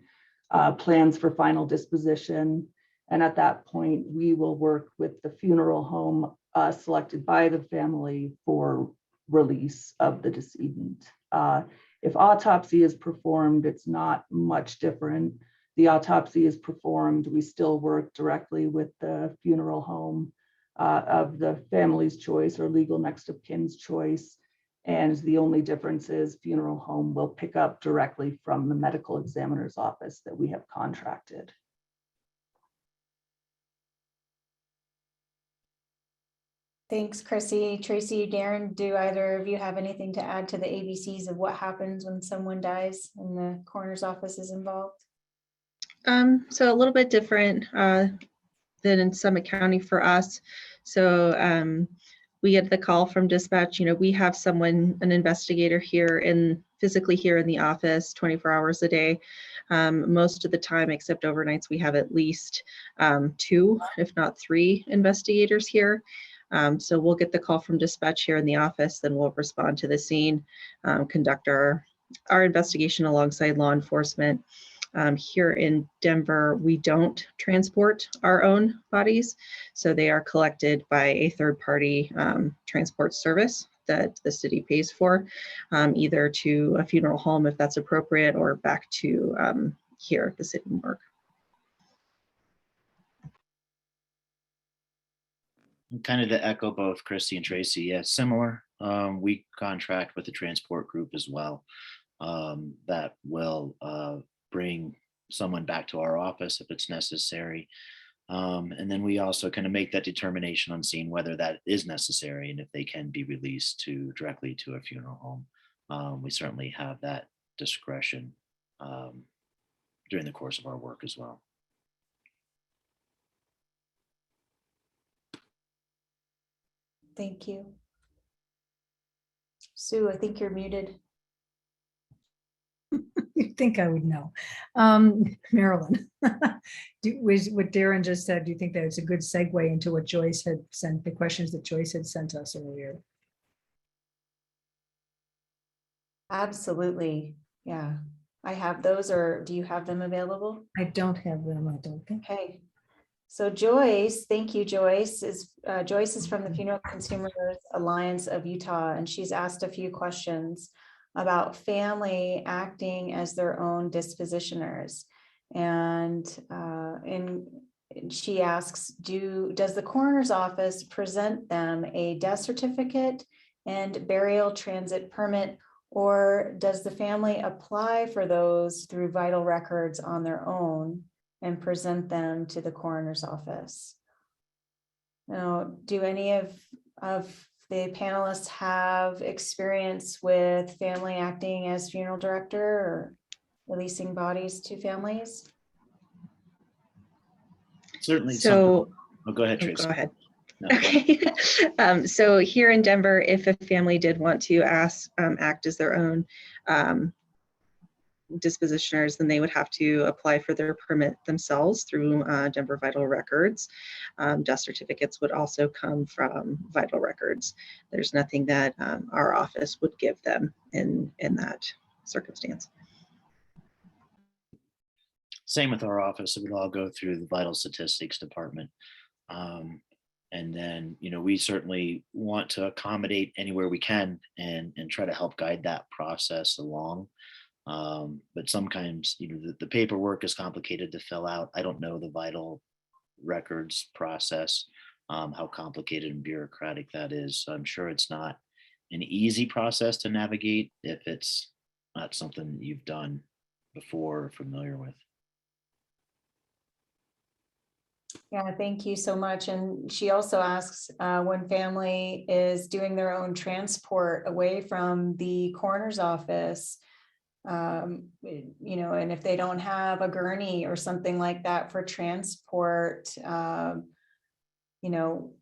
plans for final disposition. And at that point, we will work with the funeral home selected by the family for release of the decedent. If autopsy is performed, it's not much different. The autopsy is performed, we still work directly with the funeral home of the family's choice or legal next of kin's choice. And the only difference is funeral home will pick up directly from the medical examiner's office that we have contracted. Thanks, Chrissy. Tracy, Darren, do either of you have anything to add to the ABCs of what happens when someone dies and the coroner's office is involved? So a little bit different than in Summit County for us. So we get the call from dispatch. You know, we have someone, an investigator physically here in the office 24 hours a day. Most of the time, except overnights, we have at least 2, if not 3 investigators here. So we'll get the call from dispatch here in the office, then we'll respond to the scene, conduct our investigation alongside law enforcement. Here in Denver, we don't transport our own bodies, so they are collected by a third-party transport service that the city pays for, either to a funeral home if that's appropriate, or back to here at the city morgue. Kind of to echo both Chrissy and Tracy, yeah, similar. We contract with the transport group as well that will bring someone back to our office if it's necessary. And then we also kind of make that determination on scene whether that is necessary and if they can be released directly to a funeral home. We certainly have that discretion during the course of our work as well. Thank you. Sue, I think you're muted. You'd think I would know. Marilyn, what Darren just said, do you think that it's a good segue into what Joyce had sent, the questions that Joyce had sent us earlier? Absolutely. Yeah, I have those, or do you have them available? I don't have them, I don't think. Okay. So Joyce, thank you, Joyce is from the Funeral Consumers Alliance of Utah, and she's asked a few questions about family acting as their own dispositioners. And she asks, does the coroner's office present them a death certificate and burial transit permit, or does the family apply for those through vital records on their own and present them to the coroner's office? Now, do any of the panelists have experience with family acting as funeral director or releasing bodies to families? Certainly. So, go ahead, Tracy. Go ahead. No, Okay. So here in Denver, if a family did want to act as their own dispositioners, then they would have to apply for their permit themselves through Denver Vital Records. Death certificates would also come from Vital Records. There's nothing that our office would give them in that circumstance. Same with our office. It would all go through the vital statistics department. And then, we certainly want to accommodate anywhere we can and try to help guide that process along. But sometimes, the paperwork is complicated to fill out. I don't know the vital records process. how complicated and bureaucratic that is. So I'm sure it's not an easy process to navigate if it's not something that you've done before or familiar with. Yeah, thank you so much. And she also asks when family is doing their own transport away from the coroner's office, you know, and if they don't have a gurney or something like that for transport, you know,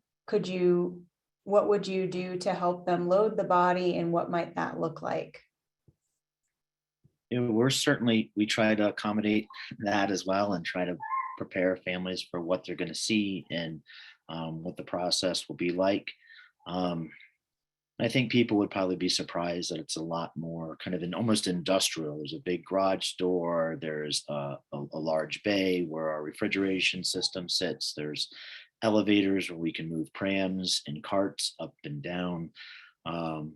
what would you do to help them load the body, and what might that look like? We try to accommodate that as well and try to prepare families for what they're going to see and what the process will be like. I think people would probably be surprised that it's a lot more kind of almost industrial. There's a big garage door. There's a large bay where our refrigeration system sits. There's elevators where we can move prams and carts up and down.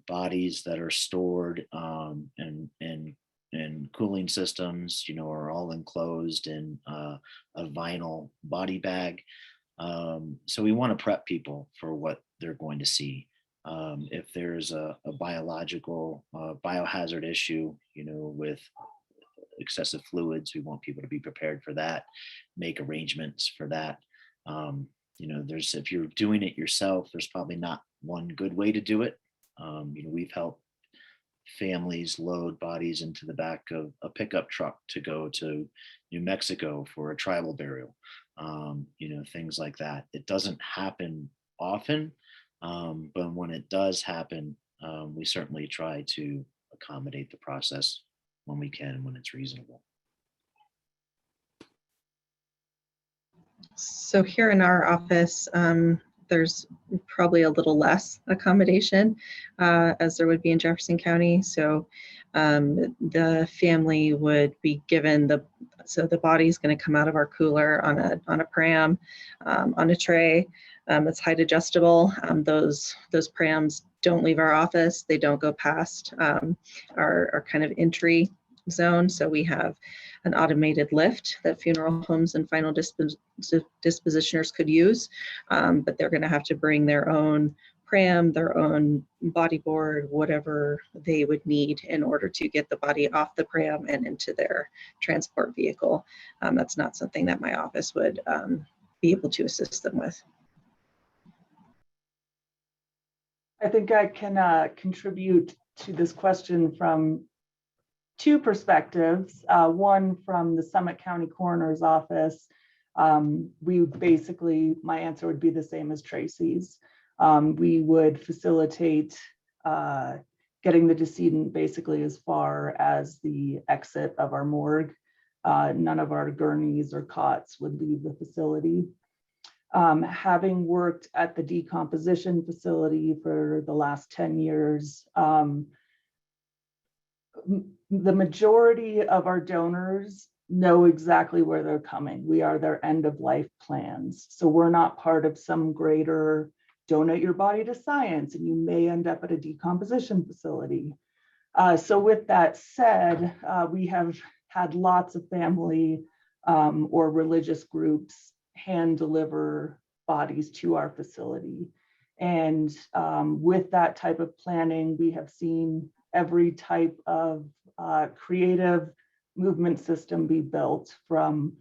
Bodies that are stored and cooling systems, you know, are all enclosed in a vinyl body bag. So we want to prep people for what they're going to see. If there's a biological biohazard issue, you know, with excessive fluids, we want people to be prepared for that, make arrangements for that. You know, if you're doing it yourself, there's probably not one good way to do it. You know, we've helped families load bodies into the back of a pickup truck to go to New Mexico for a tribal burial. You know, things like that. It doesn't happen often, but when it does happen, we certainly try to accommodate the process when we can, when it's reasonable. So here in our office, there's probably a little less accommodation as there would be in Jefferson County. So the family would be given the body is going to come out of our cooler on a pram, on a tray. It's height adjustable. Those prams don't leave our office. They don't go past our kind of entry zone. So we have an automated lift that funeral homes and final dispositioners could use, but they're going to have to bring their own pram, their own bodyboard, whatever they would need in order to get the body off the pram and into their transport vehicle. That's not something that my office would be able to assist them with. I think I can contribute to this question from two perspectives. One from the Summit County Coroner's Office. My answer would be the same as Tracy's. We would facilitate getting the decedent basically as far as the exit of our morgue. None of our gurneys or cots would leave the facility. Having worked at the decomposition facility for the last 10 years, the majority of our donors know exactly where they're coming. We are their end of life plans. So we're not part of some greater donate your body to science and you may end up at a decomposition facility. So with that said, we have had lots of family or religious groups hand deliver bodies to our facility. And with that type of planning, we have seen every type of creative movement system be built, from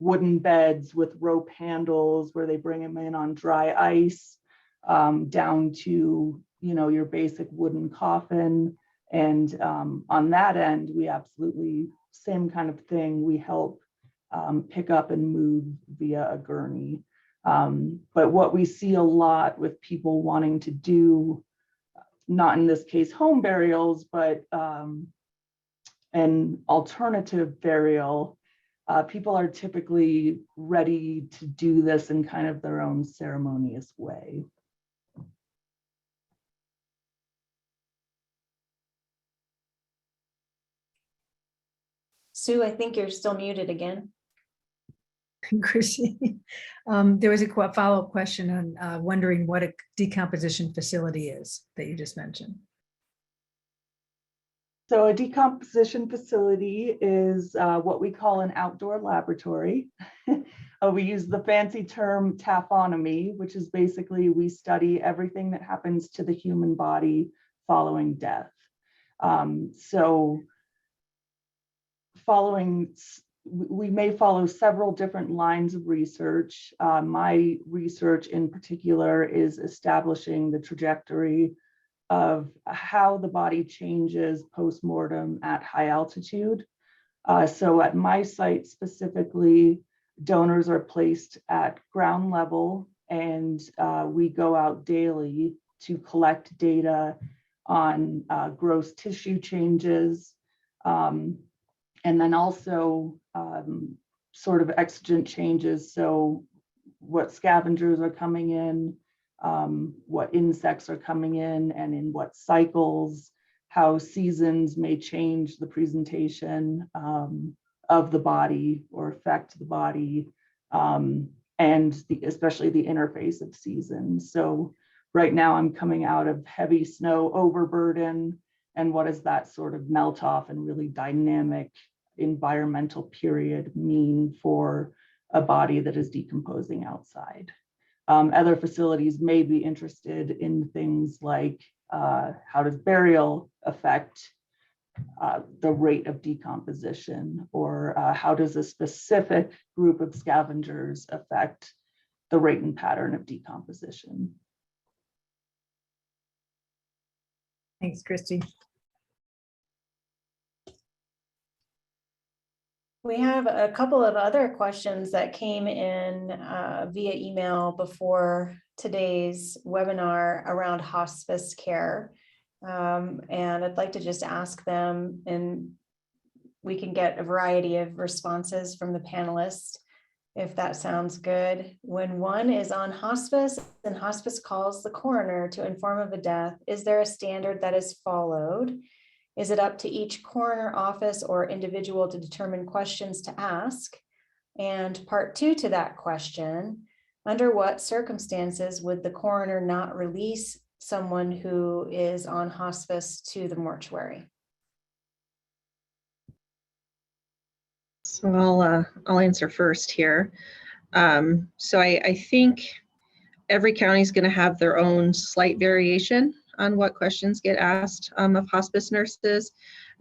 wooden beds with rope handles where they bring them in on dry ice, down to, you know, your basic wooden coffin. And on that end, we absolutely, same kind of thing, we help pick up and move via a gurney. But what we see a lot with people wanting to do, not in this case home burials, but an alternative burial, people are typically ready to do this in kind of their own ceremonious way. Sue, I think you're still muted again. Chrissie, there was a follow-up question on wondering what a decomposition facility is that you just mentioned. So a decomposition facility is what we call an outdoor laboratory. We use the fancy term taphonomy, which is basically we study everything that happens to the human body following death. So we may follow several different lines of research. My research in particular is establishing the trajectory of how the body changes post-mortem at high altitude. So at my site specifically, donors are placed at ground level, and we go out daily to collect data on gross tissue changes, and then also sort of exigent changes. So what scavengers are coming in, what insects are coming in and in what cycles, how seasons may change the presentation of the body or affect the body, and especially the interface of seasons. So right now I'm coming out of heavy snow overburden, and what does that sort of melt off and really dynamic environmental period mean for a body that is decomposing outside? Other facilities may be interested in things like how does burial affect the rate of decomposition, or how does a specific group of scavengers affect the rate and pattern of decomposition? Thanks, Christy. We have a couple of other questions that came in via email before today's webinar around hospice care. And I'd like to just ask them, and we can get a variety of responses from the panelists, if that sounds good. When one is on hospice and hospice calls the coroner to inform of a death, is there a standard that is followed? Is it up to each coroner office or individual to determine questions to ask? And part two to that question, under what circumstances would the coroner not release someone who is on hospice to the mortuary? So I'll answer first here. So I think every county is going to have their own slight variation on what questions get asked of hospice nurses.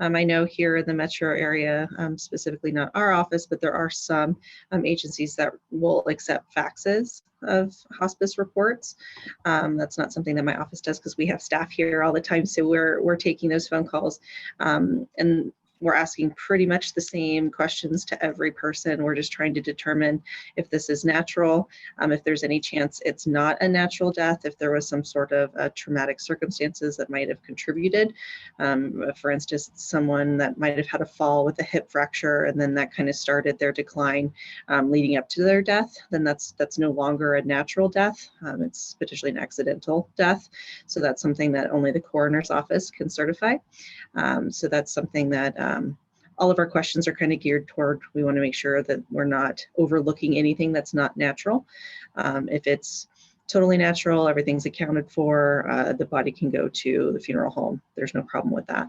I know here in the metro area, specifically not our office, but there are some agencies that will accept faxes of hospice reports. That's not something that my office does because we have staff here all the time. So we're taking those phone calls, and we're asking pretty much the same questions to every person. We're just trying to determine if this is natural, if there's any chance it's not a natural death, if there was some sort of traumatic circumstances that might have contributed. For instance, someone that might have had a fall with a hip fracture, and then that kind of started their decline leading up to their death, then that's no longer a natural death. It's potentially an accidental death. So that's something that only the coroner's office can certify. So that's something that all of our questions are kind of geared toward. We want to make sure that we're not overlooking anything that's not natural. If it's totally natural, everything's accounted for, the body can go to the funeral home. There's no problem with that.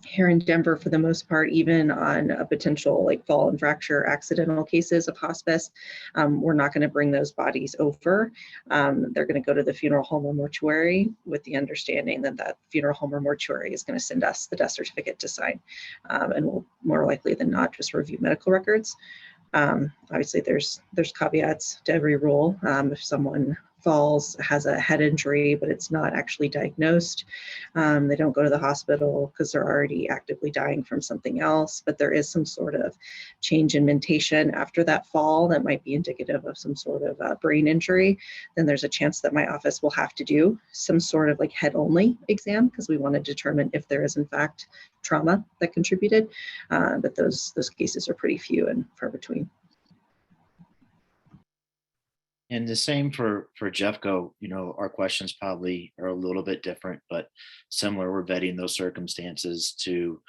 Here in Denver, for the most part, even on a potential like fall and fracture accidental cases of hospice, we're not going to bring those bodies over. They're going to go to the funeral home or mortuary with the understanding that that funeral home or mortuary is going to send us the death certificate to sign, and we'll more likely than not just review medical records. Obviously, there's caveats to every rule. If someone falls, has a head injury, but it's not actually diagnosed, they don't go to the hospital because they're already actively dying from something else, but there is some sort of change in mentation after that fall that might be indicative of some sort of brain injury, then there's a chance that my office will have to do some sort of like head only exam because we want to determine if there is in fact trauma that contributed, but those cases are pretty few and far between. And the same for Jeffco, you know, our questions probably are a little bit different, but similar. We're vetting those circumstances to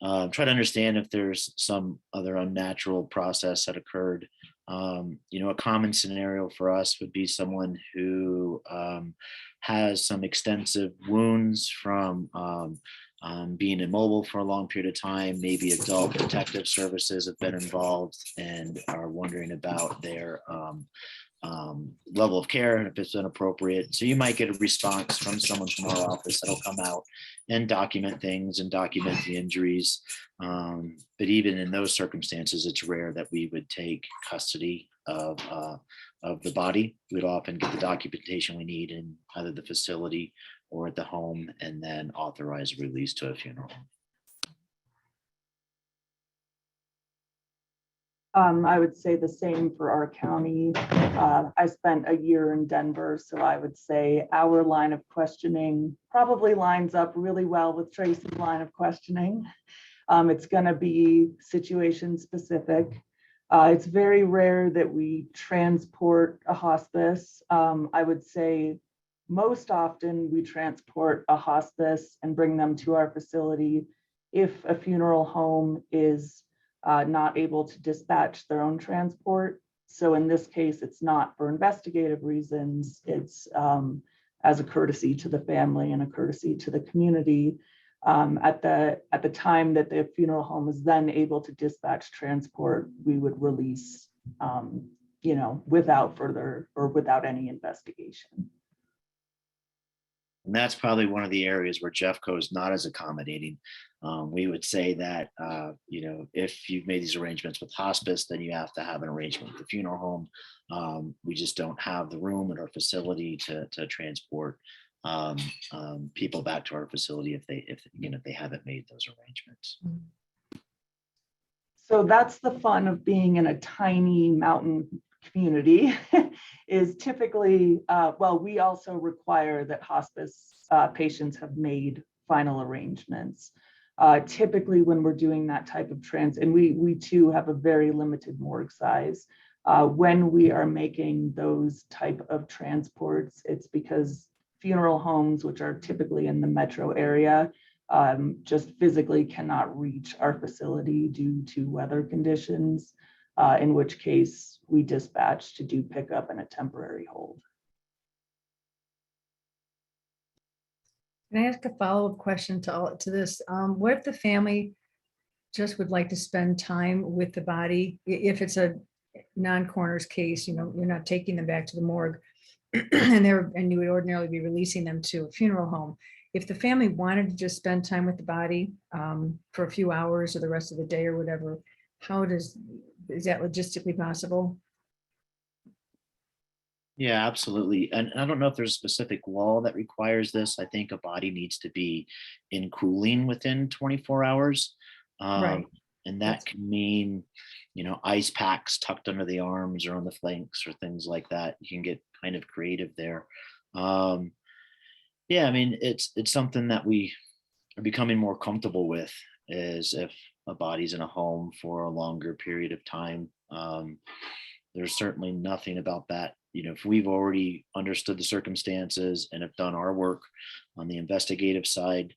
try to understand if there's some other unnatural process that occurred. You know, a common scenario for us would be someone who has some extensive wounds from being immobile for a long period of time. Maybe adult protective services have been involved and are wondering about their level of care and if it's inappropriate. So you might get a response from someone from our office that'll come out and document things and document the injuries. But even in those circumstances, it's rare that we would take custody of the body. We'd often get the documentation we need in either the facility or at the home, and then authorize a release to a funeral home. I would say the same for our county. I spent a year in Denver, so I would say our line of questioning probably lines up really well with Tracy's line of questioning. It's going to be situation specific. It's very rare that we transport a hospice. I would say most often we transport a hospice and bring them to our facility if a funeral home is not able to dispatch their own transport. So in this case, it's not for investigative reasons. It's as a courtesy to the family and a courtesy to the community. At the time that the funeral home is then able to dispatch transport, we would release, without further or without any investigation. And that's probably one of the areas where Jeffco is not as accommodating. We would say that, if you've made these arrangements with hospice, then you have to have an arrangement with the funeral home. We just don't have the room at our facility to transport people back to our facility if they haven't made those arrangements. So that's the fun of being in a tiny mountain community is typically, we also require that hospice patients have made final arrangements. Typically when we're doing that type of and we too have a very limited morgue size. When we are making those type of transports, it's because funeral homes, which are typically in the metro area, just physically cannot reach our facility due to weather conditions, in which case we dispatch to do pickup and a temporary hold. Can I ask a follow-up question to this? What if the family just would like to spend time with the body? If it's a non-coroner's case, you're not taking them back to the morgue and you would ordinarily be releasing them to a funeral home. If the family wanted to just spend time with the body for a few hours or the rest of the day or whatever, is that logistically possible? Yeah, absolutely. And I don't know if there's a specific law that requires this. I think a body needs to be in cooling within 24 hours. Right. And that can mean, ice packs tucked under the arms or on the flanks or things like that. You can get kind of creative there. Yeah, I mean, it's something that we are becoming more comfortable with, is if a body's in a home for a longer period of time. There's certainly nothing about that. If we've already understood the circumstances and have done our work on the investigative side,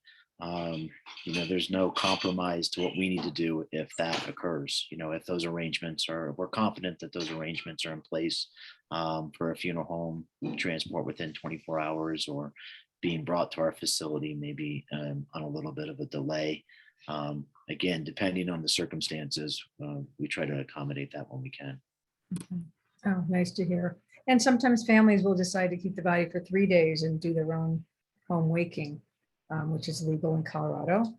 there's no compromise to what we need to do if that occurs. If those arrangements we're confident that those arrangements are in place for a funeral home transport within 24 hours or being brought to our facility, maybe on a little bit of a delay. Again, depending on the circumstances, we try to accommodate that when we can. Oh, nice to hear. And sometimes families will decide to keep the body for 3 days and do their own home waking, which is legal in Colorado.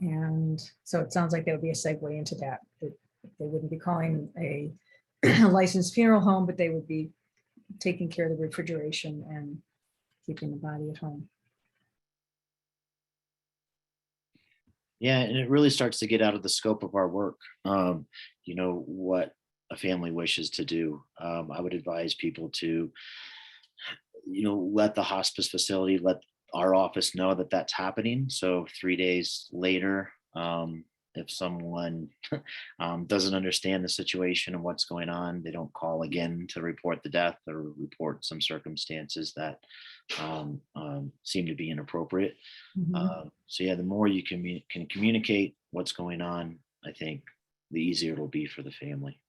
And so it sounds like there'll be a segue into that. They wouldn't be calling a licensed funeral home, but they would be taking care of the refrigeration and keeping the body at home. Yeah, and it really starts to get out of the scope of our work. What a family wishes to do. I would advise people to, let the hospice facility, let our office know that that's happening. So 3 days later, if someone doesn't understand the situation and what's going on, they don't call again to report the death or report some circumstances that seem to be inappropriate. So yeah, the more you can communicate what's going on, I think the easier it'll be for the family.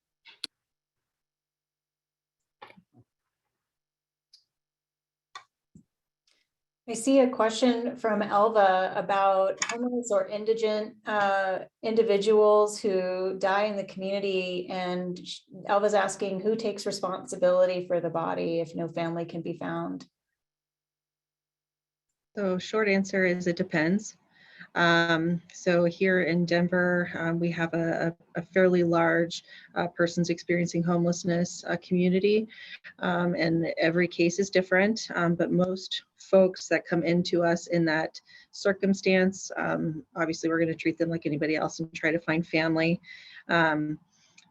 I see a question from Elva about homeless or indigent individuals who die in the community. And Elva's asking who takes responsibility for the body if no family can be found. So short answer is it depends. So here in Denver, we have a fairly large persons experiencing homelessness community, and every case is different, but most folks that come into us in that circumstance, obviously we're going to treat them like anybody else and try to find family.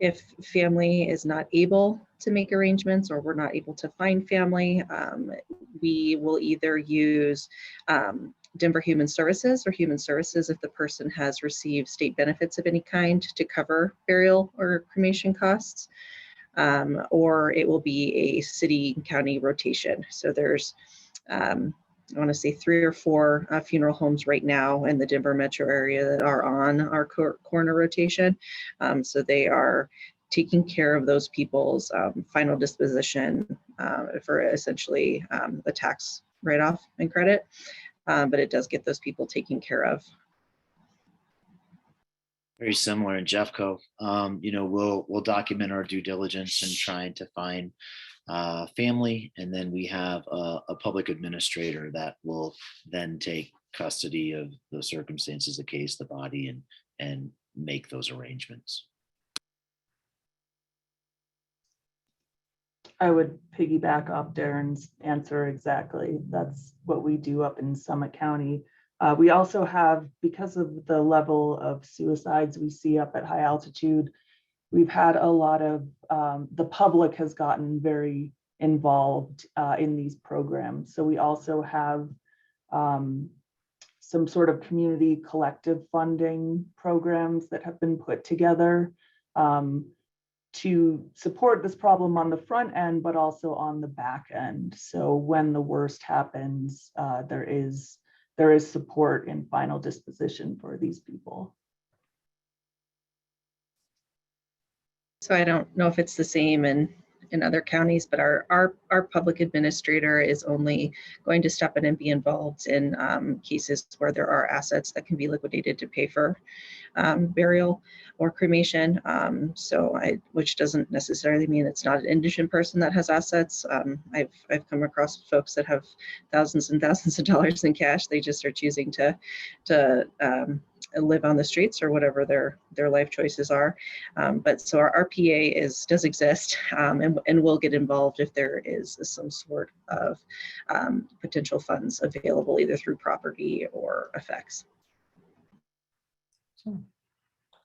If family is not able to make arrangements or we're not able to find family, we will either use Denver Human Services or Human Services if the person has received state benefits of any kind to cover burial or cremation costs, or it will be a city and county rotation. So there's, I want to say 3 or 4 funeral homes right now in the Denver metro area that are on our coroner rotation. So they are taking care of those people's final disposition for essentially the tax write-off and credit. But it does get those people taken care of. Very similar in Jeffco. We'll document our due diligence in trying to find family, and then we have a public administrator that will then take custody of the circumstances of the case, the body, and make those arrangements. I would piggyback off Darren's answer exactly. That's what we do up in Summit County. We also have, because of the level of suicides we see up at high altitude, we've had a lot of, the public has gotten very involved in these programs. So we also have some sort of community collective funding programs that have been put together to support this problem on the front end, but also on the back end. So when the worst happens, there is support in final disposition for these people. So I don't know if it's the same in other counties, but our public administrator is only going to step in and be involved in cases where there are assets that can be liquidated to pay for burial or cremation. Which doesn't necessarily mean it's not an indigent person that has assets. I've come across folks that have thousands and thousands of dollars in cash. They just are choosing to live on the streets or whatever their life choices are. But so our PA does exist, and will get involved if there is some sort of potential funds available either through property or effects.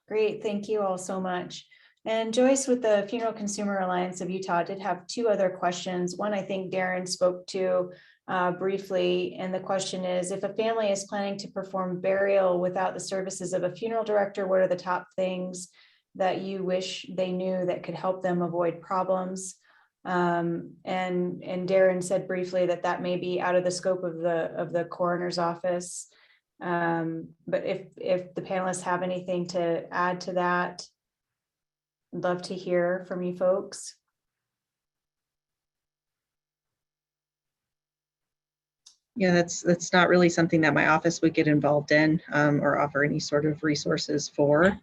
Great, thank you all so much. And Joyce with the Funeral Consumer Alliance of Utah did have 2 other questions. One I think Darren spoke to briefly, and the question is, if a family is planning to perform burial without the services of a funeral director, what are the top things that you wish they knew that could help them avoid problems? And Darren said briefly that may be out of the scope of the coroner's office. But if the panelists have anything to add to that, I'd love to hear from you folks. Yeah, that's not really something that my office would get involved in or offer any sort of resources for.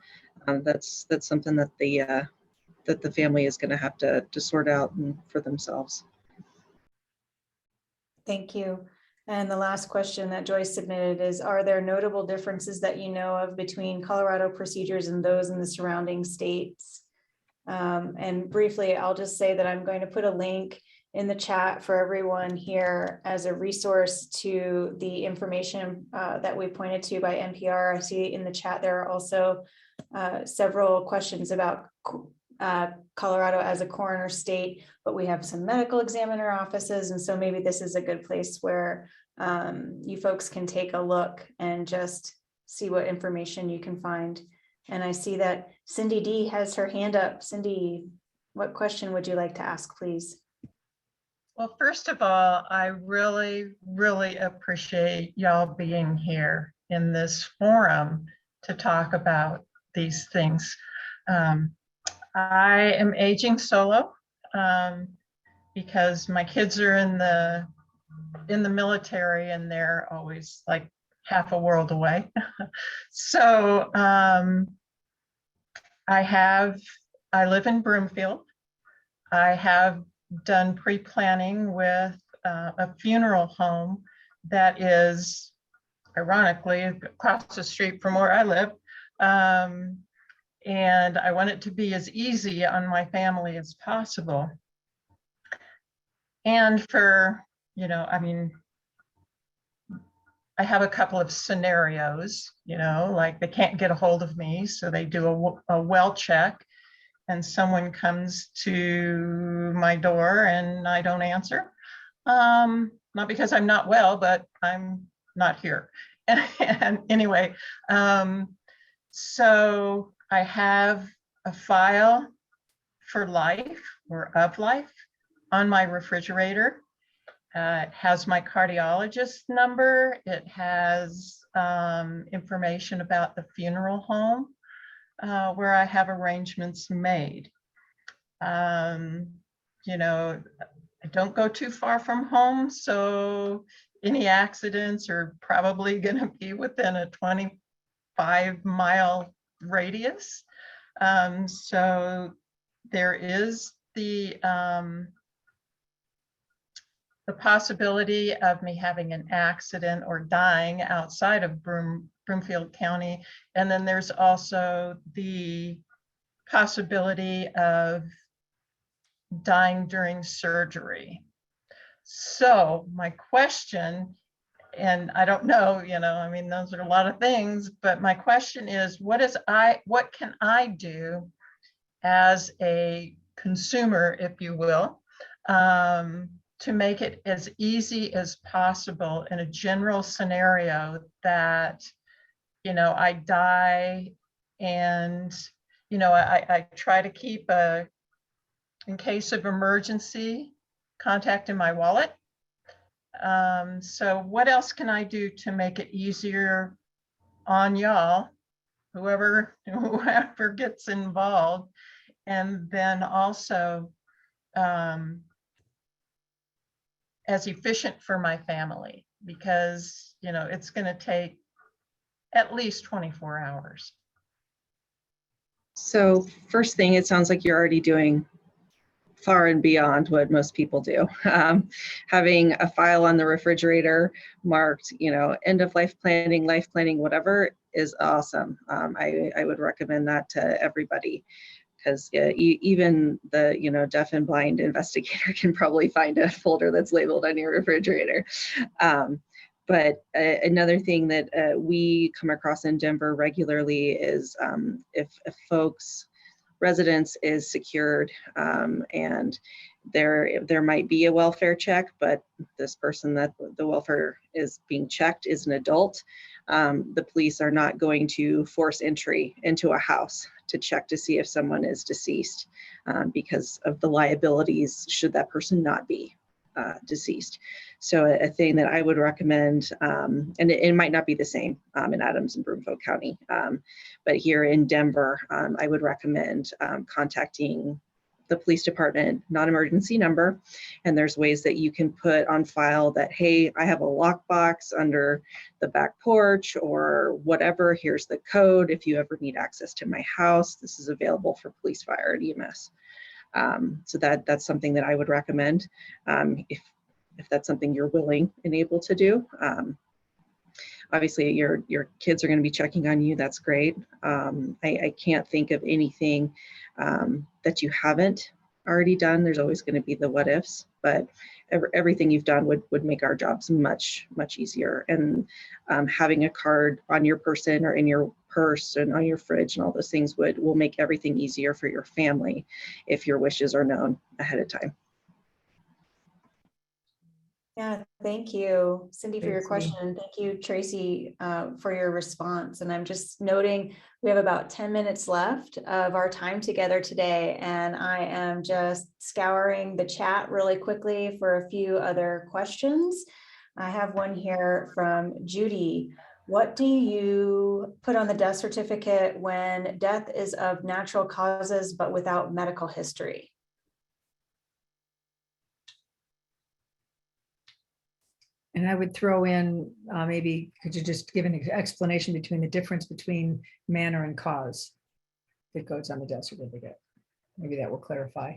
That's something that the family is going to have to sort out for themselves. Thank you. And the last question that Joyce submitted is, are there notable differences that you know of between Colorado procedures and those in the surrounding states? And briefly, I'll just say that I'm going to put a link in the chat for everyone here as a resource to the information that we pointed to by NPR. I see in the chat there are also several questions about Colorado as a coroner state, but we have some medical examiner offices. And so maybe this is a good place where you folks can take a look and just see what information you can find. And I see that Cindy D has her hand up. Cindy, what question would you like to ask, please? Well, first of all, I really, really appreciate y'all being here in this forum to talk about these things. I am aging solo because my kids are in the in the military, and they're always like half a world away. So I live in Broomfield. I have done pre-planning with a funeral home that is ironically across the street from where I live. And I want it to be as easy on my family as possible. And for, I mean, I have a couple of scenarios, like they can't get a hold of me, so they do a well check, and someone comes to my door and I don't answer. Not because I'm not well, but I'm not here. And anyway, so I have a file for life or of life on my refrigerator. It has my cardiologist number. It has information about the funeral home where I have arrangements made. I don't go too far from home, so any accidents are probably going to be within a 25-mile radius. So there is the possibility of me having an accident or dying outside of Broomfield County. And then there's also the possibility of dying during surgery. So my question, and I don't know, I mean, those are a lot of things, but my question is, what can I do as a consumer, if you will, to make it as easy as possible in a general scenario that, I die and, I try to keep in case of emergency, contact in my wallet. So what else can I do to make it easier on y'all, whoever gets involved, and then also as efficient for my family, because it's going to take at least 24 hours. So first thing, it sounds like you're already doing far and beyond what most people do. Having a file on the refrigerator marked, end of life planning, whatever, is awesome. I would recommend that to everybody, because even the deaf and blind investigator can probably find a folder that's labeled on your refrigerator. But another thing that we come across in Denver regularly is if folks' residence is secured and there might be a welfare check, but this person that the welfare is being checked is an adult, the police are not going to force entry into a house to check to see if someone is deceased because of the liabilities should that person not be deceased. So a thing that I would recommend, and it might not be the same in Adams and Broomfield County, but here in Denver, I would recommend contacting the police department non-emergency number. And there's ways that you can put on file that, hey, I have a lockbox under the back porch or whatever, here's the code. If you ever need access to my house, this is available for police, fire, and EMS. So that's something that I would recommend if that's something you're willing and able to do. Obviously, your kids are going to be checking on you. That's great. I can't think of anything that you haven't already done. There's always going to be the what ifs, but everything you've done would make our jobs much, much easier. And having a card on your person or in your purse and on your fridge and all those things will make everything easier for your family if your wishes are known ahead of time. Yeah, thank you, Cindy, for your Tracy. question. Thank you, Tracy, for your response. And I'm just noting we have about 10 minutes left of our time together today. And I am just scouring the chat really quickly for a few other questions. I have one here from Judy. What do you put on the death certificate when death is of natural causes but without medical history? And I would throw in, maybe, could you just give an explanation between the difference between manner and cause that goes on the death certificate? Maybe that will clarify.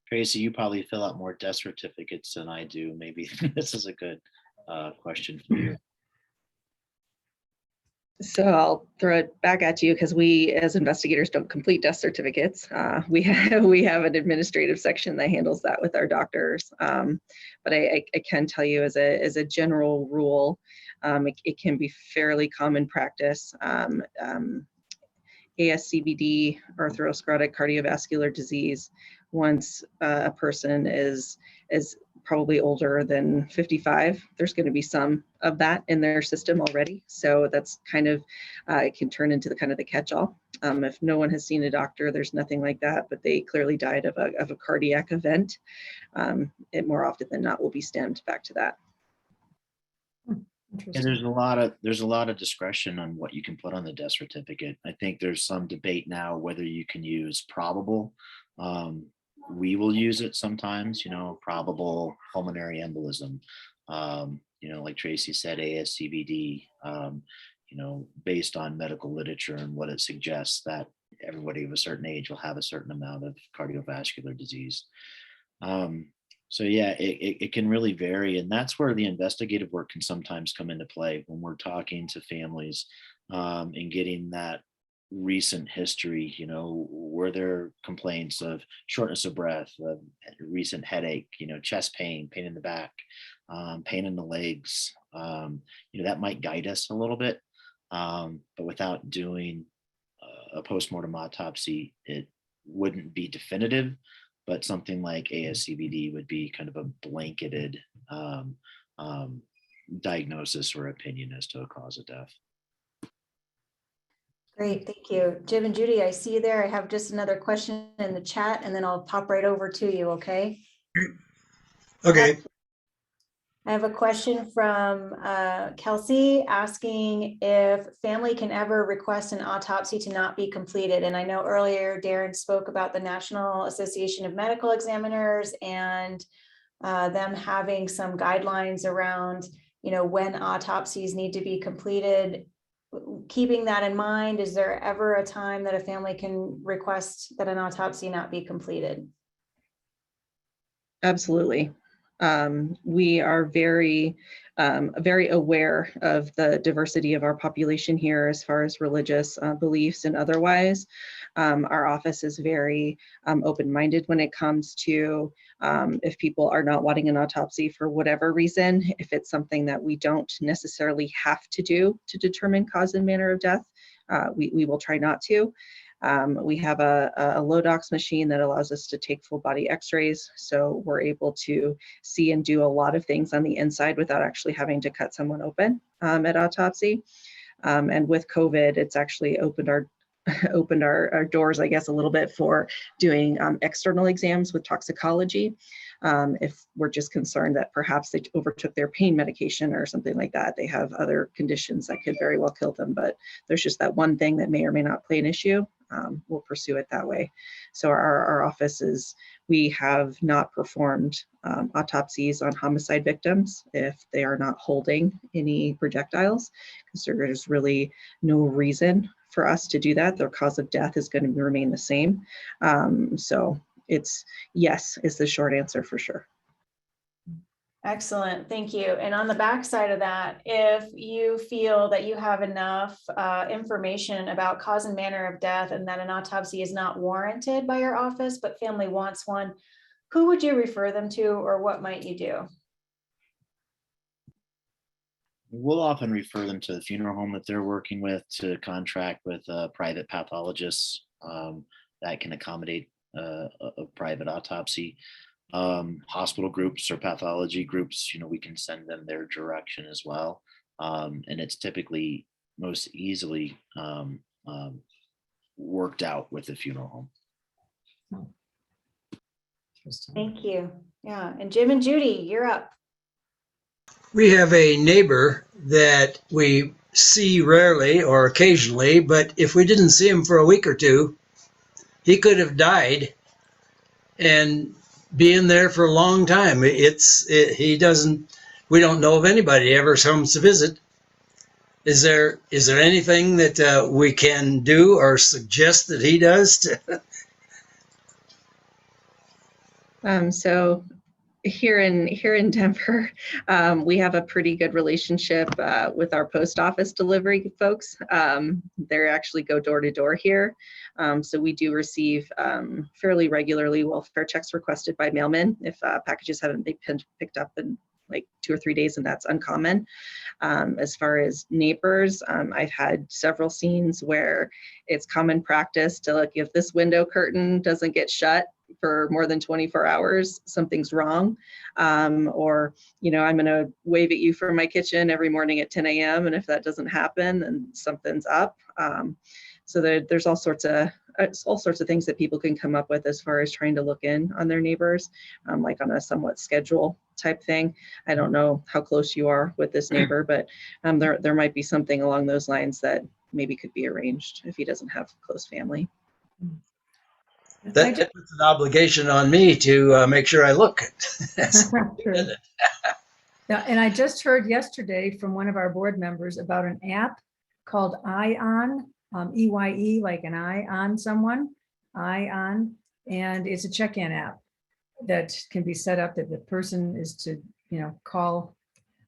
Tracy, you probably fill out more death certificates than I do. Maybe this is a good question for you. So I'll throw it back at you because we, as investigators, don't complete death certificates. We have an administrative section that handles that with our doctors. But I can tell you as a general rule, it can be fairly common practice. ASCVD, arthroscopic cardiovascular disease, once a person is probably older than 55, there's going to be some of that in their system already. So that's kind of, it can turn into the kind of the catch-all. If no one has seen a doctor, there's nothing like that, but they clearly died of a cardiac event. It more often than not will be stemmed back to that. And there's a lot of discretion on what you can put on the death certificate. I think there's some debate now whether you can use probable. We will use it sometimes, probable pulmonary embolism. Like Tracy said, ASCVD, based on medical literature and what it suggests that everybody of a certain age will have a certain amount of cardiovascular disease. So yeah, it can really vary. And that's where the investigative work can sometimes come into play when we're talking to families and getting that recent history. Were there complaints of shortness of breath, recent headache, chest pain, pain in the back, pain in the legs? That might guide us a little bit, but without doing a postmortem autopsy, it wouldn't be definitive. But something like ASCVD would be kind of a blanketed diagnosis or opinion as to a cause of death. Great, thank you. Jim and Judy, I see you there. I have just another question in the chat and then I'll pop right over to you, okay? Okay. I have a question from Kelsey asking if family can ever request an autopsy to not be completed. And I know earlier Darren spoke about the National Association of Medical Examiners and them having some guidelines around, when autopsies need to be completed. Keeping that in mind, is there ever a time that a family can request that an autopsy not be completed? Absolutely. We are very aware of the diversity of our population here as far as religious beliefs and otherwise. Our office is very open-minded when it comes to if people are not wanting an autopsy for whatever reason, if it's something that we don't necessarily have to do to determine cause and manner of death, we will try not to. We have a Lodox machine that allows us to take full body x-rays. So we're able to see and do a lot of things on the inside without actually having to cut someone open at autopsy. And with COVID, it's actually opened our doors, I guess, a little bit for doing external exams with toxicology. If we're just concerned that perhaps they overtook their pain medication or something like that, they have other conditions that could very well kill them, but there's just that one thing that may or may not play an issue. We'll pursue it that way. So our office we have not performed autopsies on homicide victims if they are not holding any projectiles, because there is really no reason for us to do that. Their cause of death is going to remain the same. So it's yes, is the short answer for sure. Excellent, thank you. And on the back side of that, if you feel that you have enough information about cause and manner of death and that an autopsy is not warranted by your office, but family wants one, who would you refer them to, or what might you do? We'll often refer them to the funeral home that they're working with to contract with private pathologists that can accommodate a private autopsy. Hospital groups or pathology groups, we can send them their direction as well. And it's typically most easily worked out with the funeral home. Thank you. Yeah, and Jim and Judy, you're up. We have a neighbor that we see rarely or occasionally, but if we didn't see him for a week or two, he could have died and being there for a long time. He doesn't. We don't know of anybody ever comes to visit. Is there anything that we can do or suggest that he does to? So here in Denver, we have a pretty good relationship with our post office delivery folks. They actually go door to door here. So we do receive fairly regularly welfare checks requested by mailmen if packages haven't been picked up in like 2 or 3 days, and that's uncommon. As far as neighbors, I've had several scenes where it's common practice to look, if this window curtain doesn't get shut for more than 24 hours, something's wrong. Or, I'm going to wave at you from my kitchen every morning at 10 a.m. And if that doesn't happen, then something's up. So there's all sorts of things that people can come up with as far as trying to look in on their neighbors, like on a somewhat schedule type thing. I don't know how close you are with this neighbor, but there might be something along those lines that maybe could be arranged if he doesn't have close family. That puts an obligation on me to make sure I look. True. Now, and I just heard yesterday from one of our board members about an app called ION, EYE, like an eye on someone, ION, and it's a check-in app that can be set up that the person is to, call.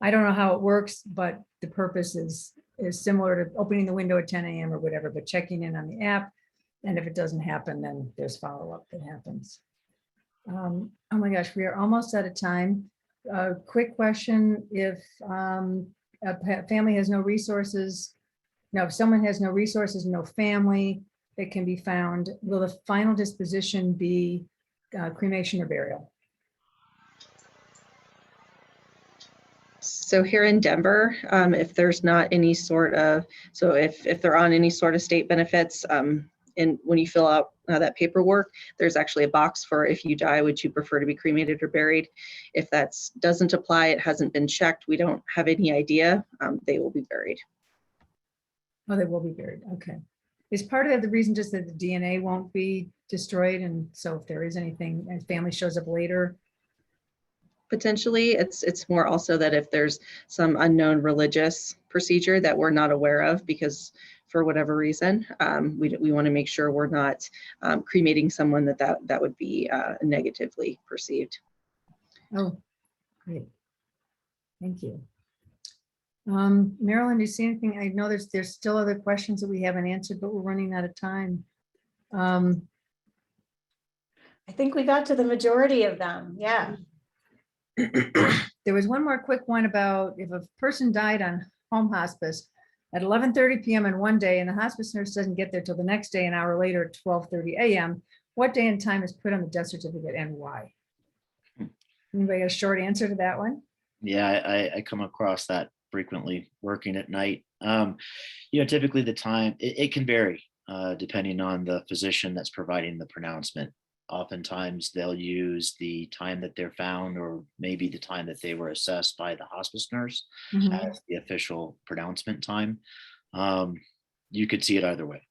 I don't know how it works, but the purpose is similar to opening the window at 10 a.m. or whatever, but checking in on the app. And if it doesn't happen, then there's follow-up that happens. Oh my gosh, we are almost out of time. Quick question: if a family has no resources, if someone has no resources, no family that can be found, will the final disposition be cremation or burial? So here in Denver, if there's not any sort of, so if they're on any sort of state benefits, and when you fill out that paperwork, there's actually a box for, if you die, would you prefer to be cremated or buried? If that doesn't apply, it hasn't been checked, we don't have any idea, they will be buried. Oh, they will be buried. Okay. Is part of the reason just that the DNA won't be destroyed? And so if there is anything and family shows up later? Potentially, it's more also that if there's some unknown religious procedure that we're not aware of, because for whatever reason, we want to make sure we're not cremating someone that would be negatively perceived. Oh, great. Thank you. Marilyn, do you see anything? I know there's still other questions that we haven't answered, but we're running out of time. I think we got to the majority of them. Yeah. There was one more quick one about if a person died on home hospice at 11:30 p.m. on one day and the hospice nurse doesn't get there till the next day, an hour later at 12:30 a.m., what day and time is put on the death certificate and why? Anybody got a short answer to that one? Yeah, I come across that frequently working at night. Typically the time, it can vary depending on the physician that's providing the pronouncement. Oftentimes they'll use the time that they're found, or maybe the time that they were assessed by the hospice nurse as the official pronouncement time. You could see it either way.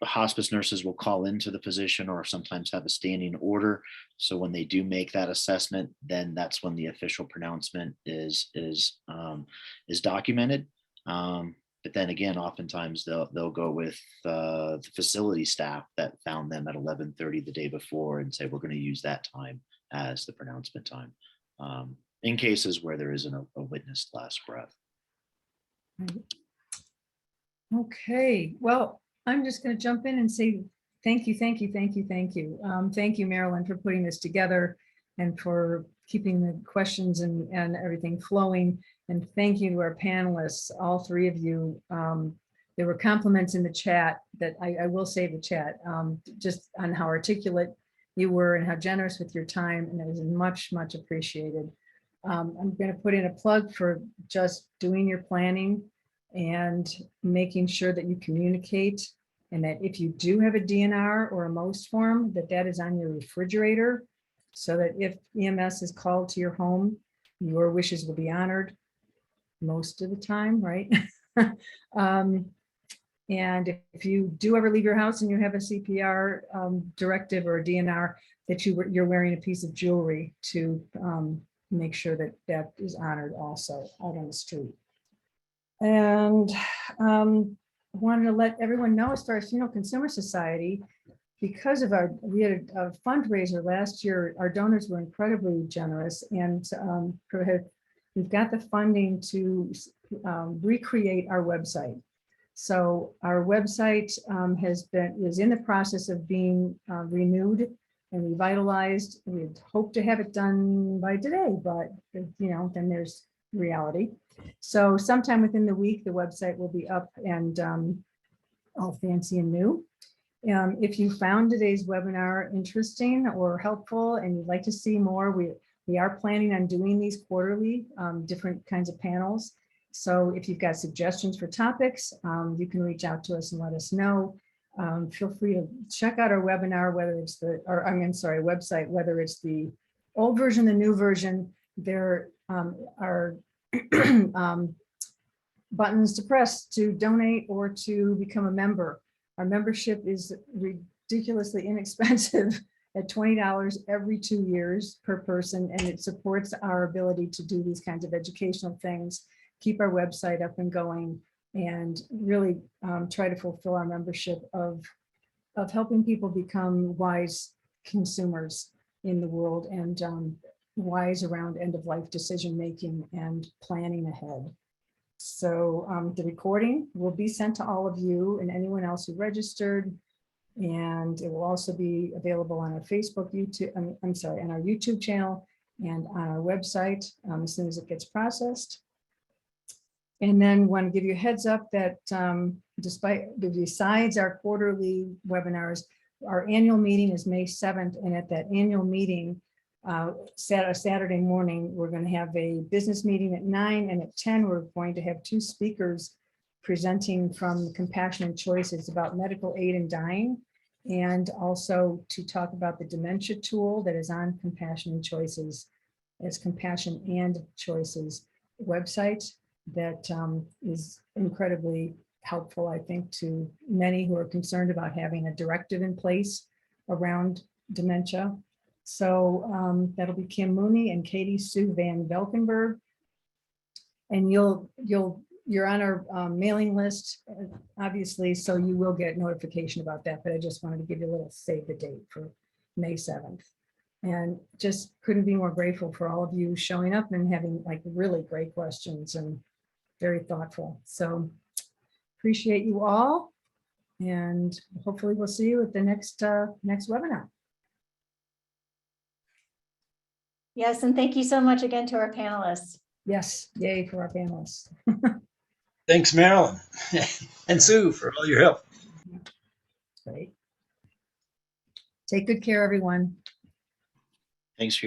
Hospice nurses will call into the physician or sometimes have a standing order. So when they do make that assessment, then that's when the official pronouncement is documented. But then again, oftentimes they'll go with the facility staff that found them at 11:30 the day before and say, we're going to use that time as the pronouncement time in cases where there isn't a witnessed last breath. Okay, well, I'm just going to jump in and say thank you. Thank you, Marilyn, for putting this together and for keeping the questions and everything flowing. And thank you to our panelists, all three of you. There were compliments in the chat that I will save the chat, just on how articulate you were and how generous with your time. And it was much, much appreciated. I'm going to put in a plug for just doing your planning and making sure that you communicate, and that if you do have a DNR or a MOST form, that is on your refrigerator, so that if EMS is called to your home, your wishes will be honored most of the time, right? And if you do ever leave your house and you have a CPR directive or a DNR, that you're wearing a piece of jewelry to make sure that that is honored also out on the street. And wanted to let everyone know, as far as Funeral Consumer Society, because of we had a fundraiser last year, our donors were incredibly generous, and we've got the funding to recreate our website. So our website is in the process of being renewed and revitalized. We'd hope to have it done by today, but then there's reality. So sometime within the week, the website will be up and all fancy and new. If you found today's webinar interesting or helpful and you'd like to see more, we are planning on doing these quarterly, different kinds of panels. So if you've got suggestions for topics, you can reach out to us and let us know. Feel free to check out our webinar, whether it's website, whether it's the old version, the new version. There are buttons to press to donate or to become a member. Our membership is ridiculously inexpensive at $20 every 2 years per person, and it supports our ability to do these kinds of educational things, keep our website up and going, and really try to fulfill our membership of helping people become wise consumers in the world and wise around end-of-life decision-making and planning ahead. So the recording will be sent to all of you and anyone else who registered, and it will also be available on our Facebook, YouTube, on our YouTube channel and on our website as soon as it gets processed. And then want to give you a heads up that besides our quarterly webinars, our annual meeting is May 7th. And at that annual meeting, Saturday morning, we're going to have a business meeting at 9, and at 10, we're going to have 2 speakers presenting from Compassionate Choices about medical aid in dying, and also to talk about the dementia tool that is on Compassionate Choices, as Compassion and Choices website that is incredibly helpful, I think, to many who are concerned about having a directive in place around dementia. So that'll be Kim Mooney and Katie Sue Van Velkenberg. And you're on our mailing list, obviously, so you will get notification about that. But I just wanted to give you a little save the date for May 7th. And just couldn't be more grateful for all of you showing up and having like really great questions and very thoughtful. So appreciate you all. And hopefully we'll see you at the next webinar. Yes, and thank you so much again to our panelists. Yes, yay for our panelists. Thanks, Marilyn and Sue, for all your help. Great. Take good care, everyone. Thanks for your